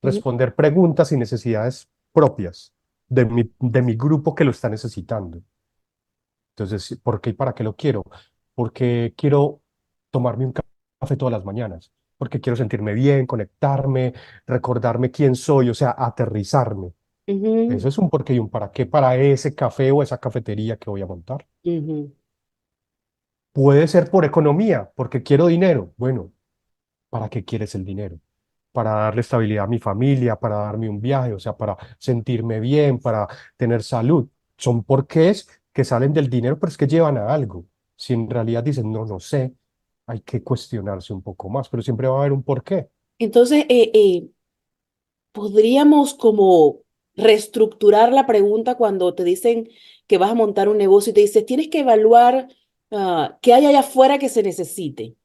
ujú, Responder preguntas y necesidades propias de mi grupo que lo está necesitando. Entonces, ¿por qué y para qué lo quiero? Porque quiero tomarme un café todas las mañanas, porque quiero sentirme bien, conectarme, recordarme quién soy, o sea, aterrizarme. ujú, Eso es un por qué y un para qué para ese café o esa cafetería que voy a montar. ujú, Puede ser por economía, porque quiero dinero. Bueno, ¿para qué quieres el dinero? Para darle estabilidad a mi familia, para darme un viaje, o sea, para sentirme bien, para tener salud. Son porqués que salen del dinero, pero es que llevan a algo. Si en realidad dicen, no, no sé, hay que cuestionarse un poco más, pero siempre va a haber un porqué. Entonces, podríamos como reestructurar la pregunta cuando te dicen que vas a montar un negocio y te dices, tienes que evaluar qué hay allá afuera que se necesite.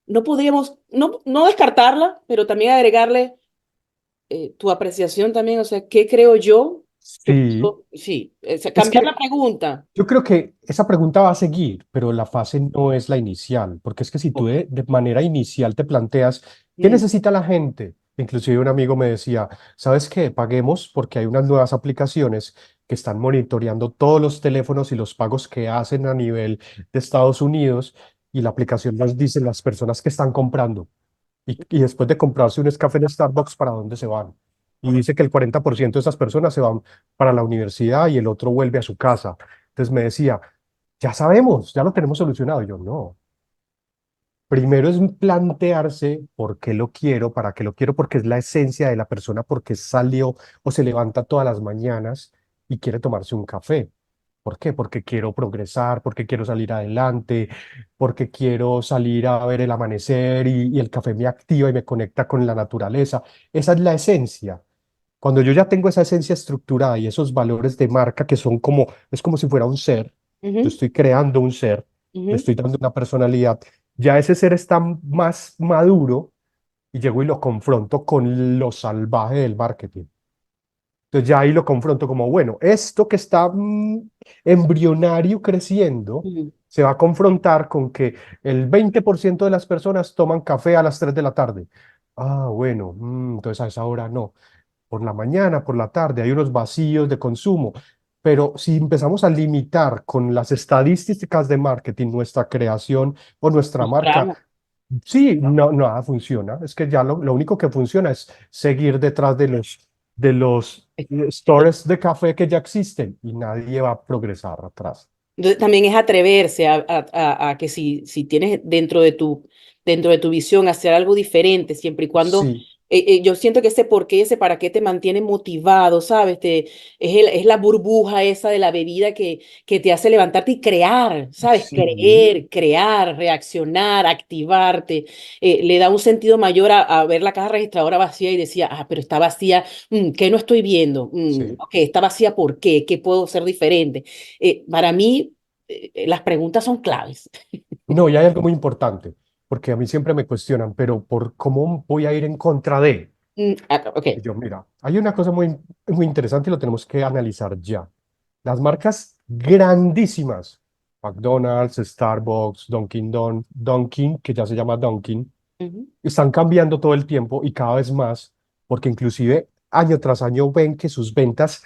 No podríamos, no descartarla, pero también agregarle tu apreciación también, o sea, ¿qué creo yo? Sí, Sí, es cambiar la que pregunta. yo creo que esa pregunta va a seguir, pero la fase no es la inicial, porque es que si tú Ok. de manera inicial te planteas, ¿qué Mm, necesita la gente? Inclusive un amigo me decía, ¿sabes qué? Paguemos porque hay unas nuevas aplicaciones que están monitoreando todos los teléfonos y los pagos que hacen a nivel de Estados Unidos y la aplicación nos dice las personas que están comprando y después de comprarse un café en Starbucks, ¿para dónde se van? Y dice que el 40% de esas personas se van para la universidad y el otro vuelve a su casa. Entonces me decía, ya sabemos, ya lo tenemos solucionado. Y yo, no, Primero es plantearse por qué lo quiero, para qué lo quiero, porque es la esencia de la persona, porque salió o se levanta todas las mañanas y quiere tomarse un café. ¿Por qué? Porque quiero progresar, porque quiero salir adelante, porque quiero salir a ver el amanecer y el café me activa y me conecta con la naturaleza. Esa es la esencia. Cuando yo ya tengo esa esencia estructurada y esos valores de marca que son como, es como si fuera un ser, yo Ujú, estoy creando un ser, le ujú. estoy dando una personalidad, ya ese ser está más maduro y llego y lo confronto con lo salvaje del marketing. Entonces ya ahí lo confronto como, bueno, esto que está embrionario creciendo, Ujú. se va a confrontar con que el 20% de las personas toman café a las 3 de la tarde. Ah, bueno, entonces a esa hora no. Por la mañana, por la tarde, hay unos vacíos de consumo. Pero si empezamos a limitar con las estadísticas de marketing nuestra creación o nuestra Nos marca, tramos. sí, no, nada funciona. Es que ya lo único que funciona es seguir detrás de los stores de café que ya existen y nadie va a progresar atrás. Entonces, también es atreverse a que si tienes dentro de tu visión hacer algo diferente, siempre y cuando Sí, yo siento que ese por qué y ese para qué te mantiene motivado, ¿sabes? Es la burbuja esa de la bebida que te hace levantarte y crear, ¿sabes? sí, Crear, reaccionar, activarte. Le da un sentido mayor a ver la caja registradora vacía y decía, ah, pero está vacía, ¿qué no estoy viendo? sí. Ok, está vacía, ¿por qué? ¿Qué puedo hacer diferente? Para mí, las preguntas son claves. No, y hay algo muy importante, porque a mí siempre me cuestionan, pero ¿por cómo voy a ir en contra de? Ok. Y yo, mira, hay una cosa muy interesante y lo tenemos que analizar ya. Las marcas grandísimas, McDonald's, Starbucks, Dunkin', que ya se llama Dunkin', Ujú. están cambiando todo el tiempo y cada vez más, porque inclusive año tras año ven que sus ventas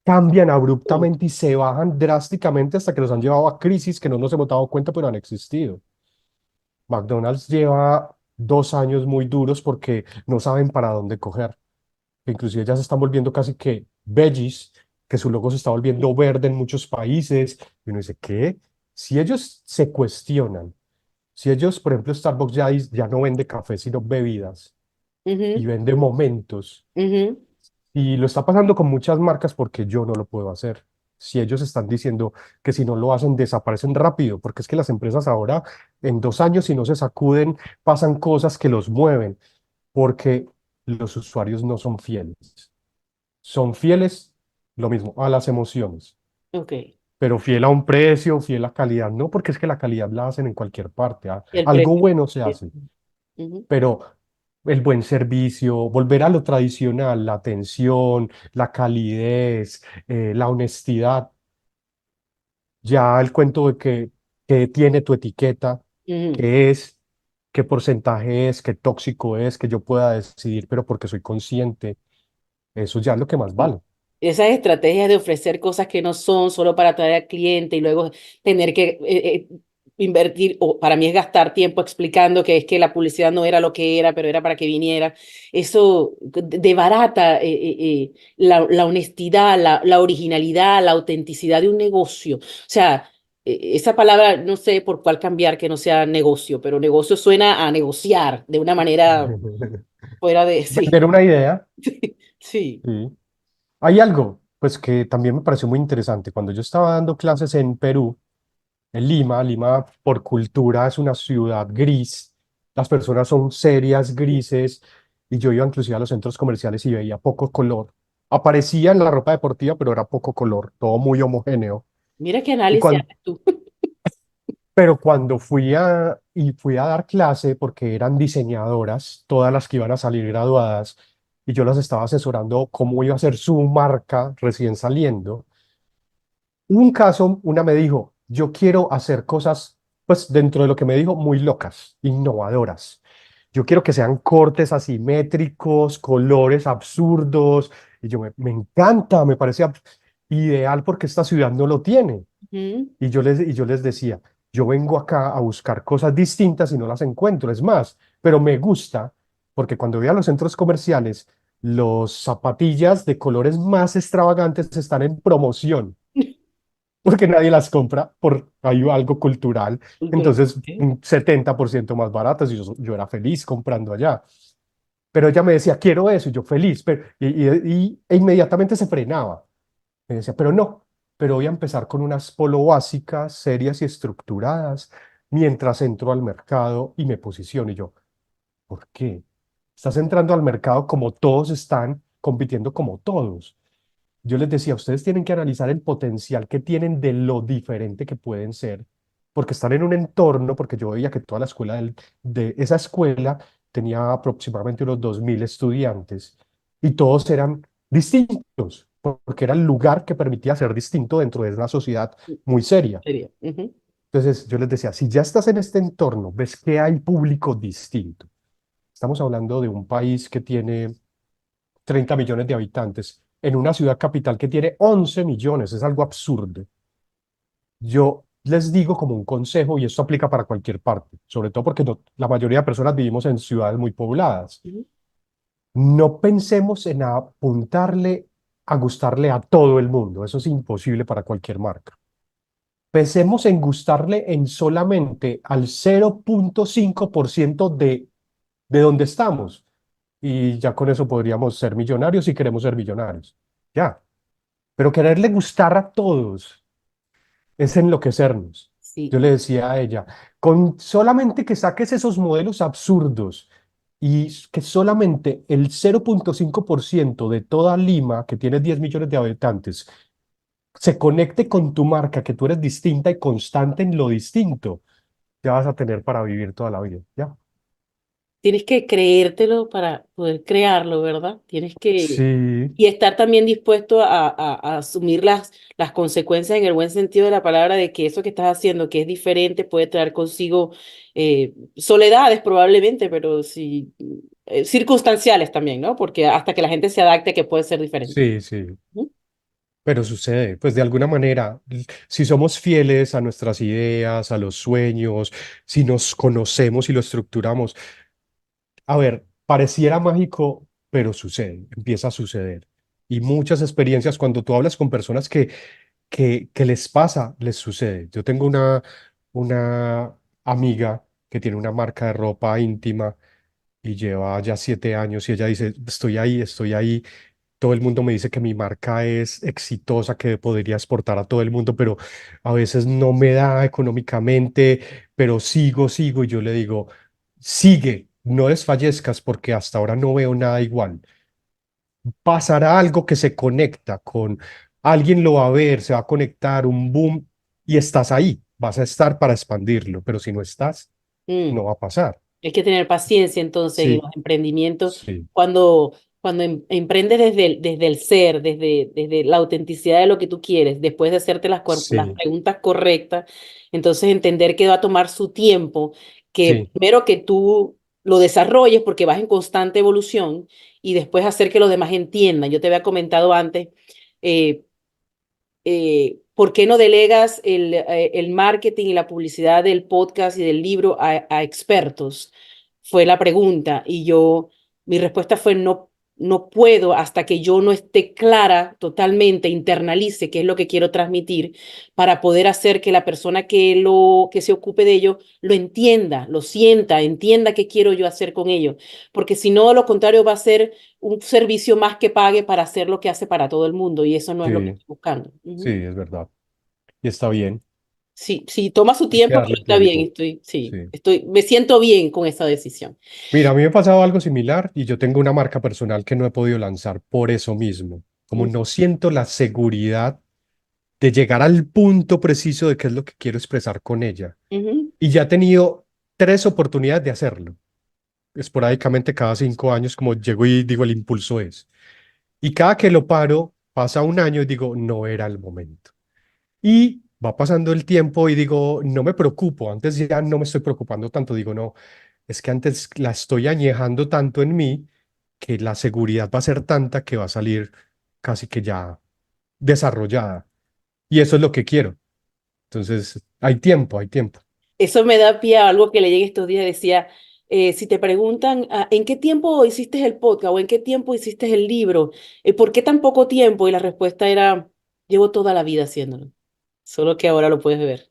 cambian abruptamente y se bajan drásticamente hasta que los han llevado a crisis que no nos hemos dado cuenta, pero han existido. McDonald's lleva 2 años muy duros porque no saben para dónde coger. Inclusive ya se están volviendo casi que veggies, que su logo se está volviendo verde en muchos países. Y uno dice, ¿qué? Si ellos se cuestionan, si ellos, por ejemplo, Starbucks ya no vende café, sino bebidas y Ujú, vende momentos, ujú. y lo está pasando con muchas marcas porque yo no lo puedo hacer. Si ellos están diciendo que si no lo hacen, desaparecen rápido, porque es que las empresas ahora, en 2 años, si no se sacuden, pasan cosas que los mueven, porque los usuarios no son fieles. Son fieles, lo mismo, a las emociones, Ok. pero fiel a un precio, fiel a calidad, no, porque es que la calidad la hacen en cualquier parte. Y el Algo precio. bueno se hace, Ujú, pero el buen servicio, volver a lo tradicional, la atención, la calidez, la honestidad, ya el cuento de que tiene tu etiqueta, ujú. qué es, qué porcentaje es, qué tóxico es, que yo pueda decidir, pero porque soy consciente, eso ya es lo que más Sí. vale. Esas estrategias de ofrecer cosas que no son solo para atraer al cliente y luego tener que invertir, o para mí es gastar tiempo explicando que es que la publicidad no era lo que era, pero era para que viniera. Eso debarata la honestidad, la originalidad, la autenticidad de un negocio. O sea, esa palabra no sé por cuál cambiar que no sea negocio, pero negocio suena a negociar de una manera fuera de sí. Vender una idea, Sí. sí. Hay algo, pues que también me pareció muy interesante. Cuando yo estaba dando clases en Perú, en Lima por cultura es una ciudad gris, las personas son serias, grises, y yo iba inclusive a los centros comerciales y veía poco color. Aparecía en la ropa deportiva, pero era poco color, todo muy homogéneo. Mira qué Y análisis cuando, haces tú. pero cuando fui a dar clase, porque eran diseñadoras, todas las que iban a salir graduadas, y yo las estaba asesorando cómo iba a ser su marca recién saliendo. Un caso, una me dijo, yo quiero hacer cosas, pues dentro de lo que me dijo, muy locas, innovadoras. Yo quiero que sean cortes asimétricos, colores absurdos. Y yo, me encanta, me parece ideal porque esta ciudad no lo tiene. Ujú. Y yo les decía, yo vengo acá a buscar cosas distintas y no las encuentro. Es más, pero me gusta porque cuando voy a los centros comerciales, los zapatillas de colores más extravagantes están en promoción. porque nadie las compra por hay algo cultural. Cultural. Entonces, ¿Ok? un 70% más baratas y yo era feliz comprando allá. Pero ella me decía, quiero eso, y yo feliz, pero, e inmediatamente se frenaba. Me decía, pero no, pero voy a empezar con unas polo básicas, serias y estructuradas, mientras entro al mercado y me posiciono. Y yo, ¿por qué? Estás entrando al mercado como todos están, compitiendo como todos. Yo les decía, ustedes tienen que analizar el potencial que tienen de lo diferente que pueden ser, porque están en un entorno, porque yo veía que toda la escuela de esa escuela tenía aproximadamente unos 2000 estudiantes y todos eran distintos, porque era el lugar que permitía ser distinto dentro de una sociedad muy seria. Sería. Ujú. Entonces yo les decía, si ya estás en este entorno, ves que hay público distinto. Estamos hablando de un país que tiene 30 millones de habitantes en una ciudad capital que tiene 11 millones. Es algo absurdo. Yo les digo como un consejo, y esto aplica para cualquier parte, sobre todo porque la mayoría de personas vivimos en ciudades muy pobladas. Ujú. No pensemos en apuntarle a gustarle a todo el mundo. Eso es imposible para cualquier marca. Pensemos en gustarle en solamente al 0,5% de donde estamos. Y ya con eso podríamos ser millonarios si queremos ser millonarios. Ya. Pero quererle gustar a todos es enloquecernos. Sí. Yo le decía a ella, con solamente que saques esos modelos absurdos y que solamente el 0,5% de toda Lima, que tiene 10 millones de habitantes, se conecte con tu marca, que tú eres distinta y constante en lo distinto, ya vas a tener para vivir toda la vida. Ya. Tienes que creértelo para poder crearlo, ¿verdad? Tienes que, Sí, y estar también dispuesto a asumir las consecuencias en el buen sentido de la palabra de que eso que estás haciendo, que es diferente, puede traer consigo soledades probablemente, pero sí, circunstanciales también, ¿no? Porque hasta que la gente se adapte que puede ser diferente. sí, sí. Ujú. Pero sucede, pues de alguna manera, si somos fieles a nuestras ideas, a los sueños, si nos conocemos y lo estructuramos, a ver, pareciera mágico, pero sucede, empieza a suceder. Y muchas experiencias cuando tú hablas con personas que les pasa, les sucede. Yo tengo una amiga que tiene una marca de ropa íntima y lleva ya 7 años y ella dice, estoy ahí. Todo el mundo me dice que mi marca es exitosa, que podría exportar a todo el mundo, pero a veces no me da económicamente, pero sigo y yo le digo, sigue, no desfallezcas porque hasta ahora no veo nada igual. Pasará algo que se conecta con alguien, lo va a ver, se va a conectar, un boom, y estás ahí, vas a estar para expandirlo, pero si no estás, Mm. no va a pasar. Hay que tener paciencia entonces en Sí, los emprendimientos sí, cuando emprendes desde el ser, desde la autenticidad de lo que tú quieres, después de hacerte las sí, preguntas correctas, entonces entender que va a tomar su tiempo, que sí, primero que tú lo desarrolles porque vas en constante evolución y después hacer que los demás entiendan. Yo te había comentado antes, eh, ¿por qué no delegas el marketing y la publicidad del podcast y del libro a expertos? Fue la pregunta. Mi respuesta fue no, no puedo hasta que yo no esté clara totalmente, internalice qué es lo que quiero transmitir para poder hacer que la persona que se ocupe de ello lo entienda, lo sienta, entienda qué quiero yo hacer con ello. Porque si no, lo contrario va a ser un servicio más que pague para hacer lo que hace para todo el mundo y eso no es lo que sí, estoy buscando. sí, Ujú. es verdad. Y está bien, Sí, sí, toma su hay que tiempo, pero darle está bien, tiempo. sí, Sí. me siento bien con esa decisión. Mira, a mí me ha pasado algo similar y yo tengo una marca personal que no he podido lanzar por eso mismo. Como Mm. no siento la seguridad de llegar al punto preciso de qué es lo que quiero expresar con ella. Ujú. Y ya he tenido 3 oportunidades de hacerlo. Esporádicamente cada 5 años, como llego y digo, el impulso es. Y cada que lo paro, pasa un año y digo, no era el momento. Y va pasando el tiempo y digo, no me preocupo. Antes ya no me estoy preocupando tanto. Digo, no, es que antes la estoy añejando tanto en mí que la seguridad va a ser tanta que va a salir casi que ya desarrollada. Y eso es lo que quiero. Entonces, hay tiempo, hay tiempo. Eso me da pie a algo que leí en estos días, decía, si te preguntan, ¿en qué tiempo hiciste el podcast o en qué tiempo hiciste el libro? ¿Por qué tan poco tiempo? Y la respuesta era, llevo toda la vida haciéndolo. solo que ahora lo puedes ver.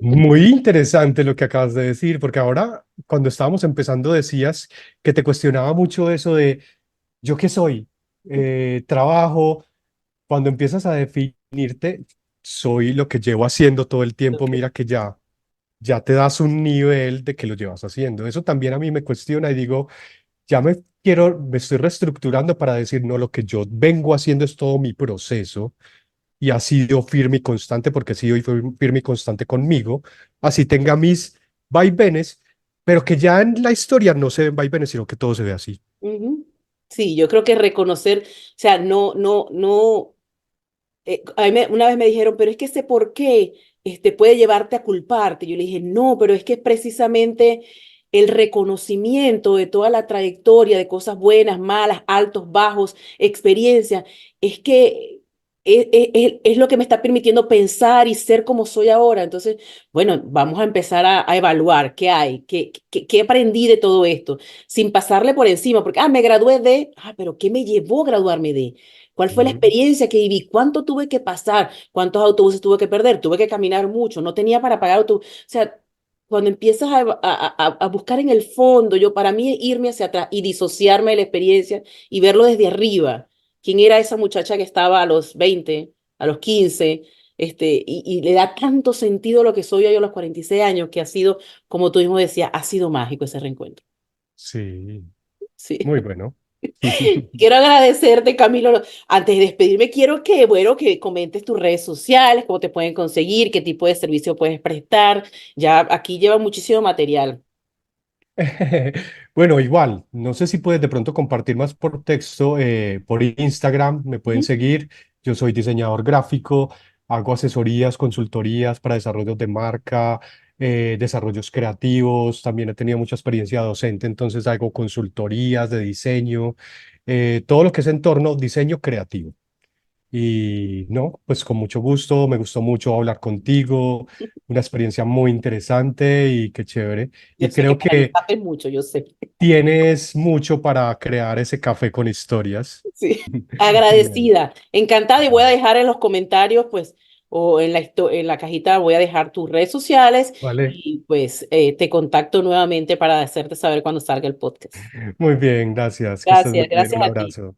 Muy interesante lo que acabas de decir, porque ahora cuando estábamos empezando decías que te cuestionaba mucho eso de ¿yo qué soy? Trabajo. Cuando empiezas a definirte, soy lo que llevo haciendo todo el tiempo, Ok. mira que ya te das un nivel de que lo llevas haciendo. Eso también a mí me cuestiona y digo, me estoy reestructurando para decir, no, lo que yo vengo haciendo es todo mi proceso y ha sido firme y constante porque he sido firme y constante conmigo, así tenga mis vaivenes, pero que ya en la historia no se ven vaivenes, sino que todo se ve así. Ujú. Sí, yo creo que reconocer, o sea, no. Una vez me dijeron, pero es que ese por qué puede llevarte a culparte. Yo le dije, no, pero es que es precisamente el reconocimiento de toda la trayectoria de cosas buenas, malas, altos, bajos, experiencias, es que es lo que me está permitiendo pensar y ser como soy ahora. Entonces, bueno, vamos a empezar a evaluar qué hay, qué aprendí de todo esto, sin pasarle por encima, porque, me gradué de, pero ¿qué me llevó a graduarme de? ¿Cuál fue la Ujú. experiencia que viví? ¿Cuánto tuve que pasar? ¿Cuántos autobuses tuve que perder? Tuve que caminar mucho, no tenía para pagar autobús. O sea, cuando empiezas a buscar en el fondo, para mí es irme hacia atrás y disociarme de la experiencia y verlo desde arriba. ¿Quién era esa muchacha que estaba a los 20, a los 15? Y le da tanto sentido a lo que soy hoy a los 46 años, que ha sido, como tú mismo decías, ha sido mágico ese reencuentro. Sí, Sí. muy bueno. Quiero agradecerte, Camilo. Antes de despedirme, quiero que, bueno, que comentes tus redes sociales, cómo te pueden conseguir, qué tipo de servicio puedes prestar. Ya aquí lleva muchísimo material. Bueno, igual, no sé si puedes de pronto compartir más por texto, por Instagram, me pueden Ujú. seguir. Yo soy diseñador gráfico, hago asesorías, consultorías para desarrollos de marca, desarrollos creativos, también he tenido mucha experiencia docente, entonces hago consultorías de diseño, todo lo que es en torno diseño creativo. Y no, pues con mucho gusto, me gustó mucho hablar contigo, una experiencia muy interesante y qué chévere. Yo Y sé que creo para ti que es mucho, yo sé. tienes mucho para crear ese café con historias. Sí. Genial. Agradecida, encantada y voy a Vale, dejar en los comentarios, pues, o en la cajita voy a dejar tus redes sociales vale. y pues te contacto nuevamente para hacerte saber cuando salga el podcast. Muy bien, gracias. Que estés muy Gracias, bien. gracias Un a ti. abrazo.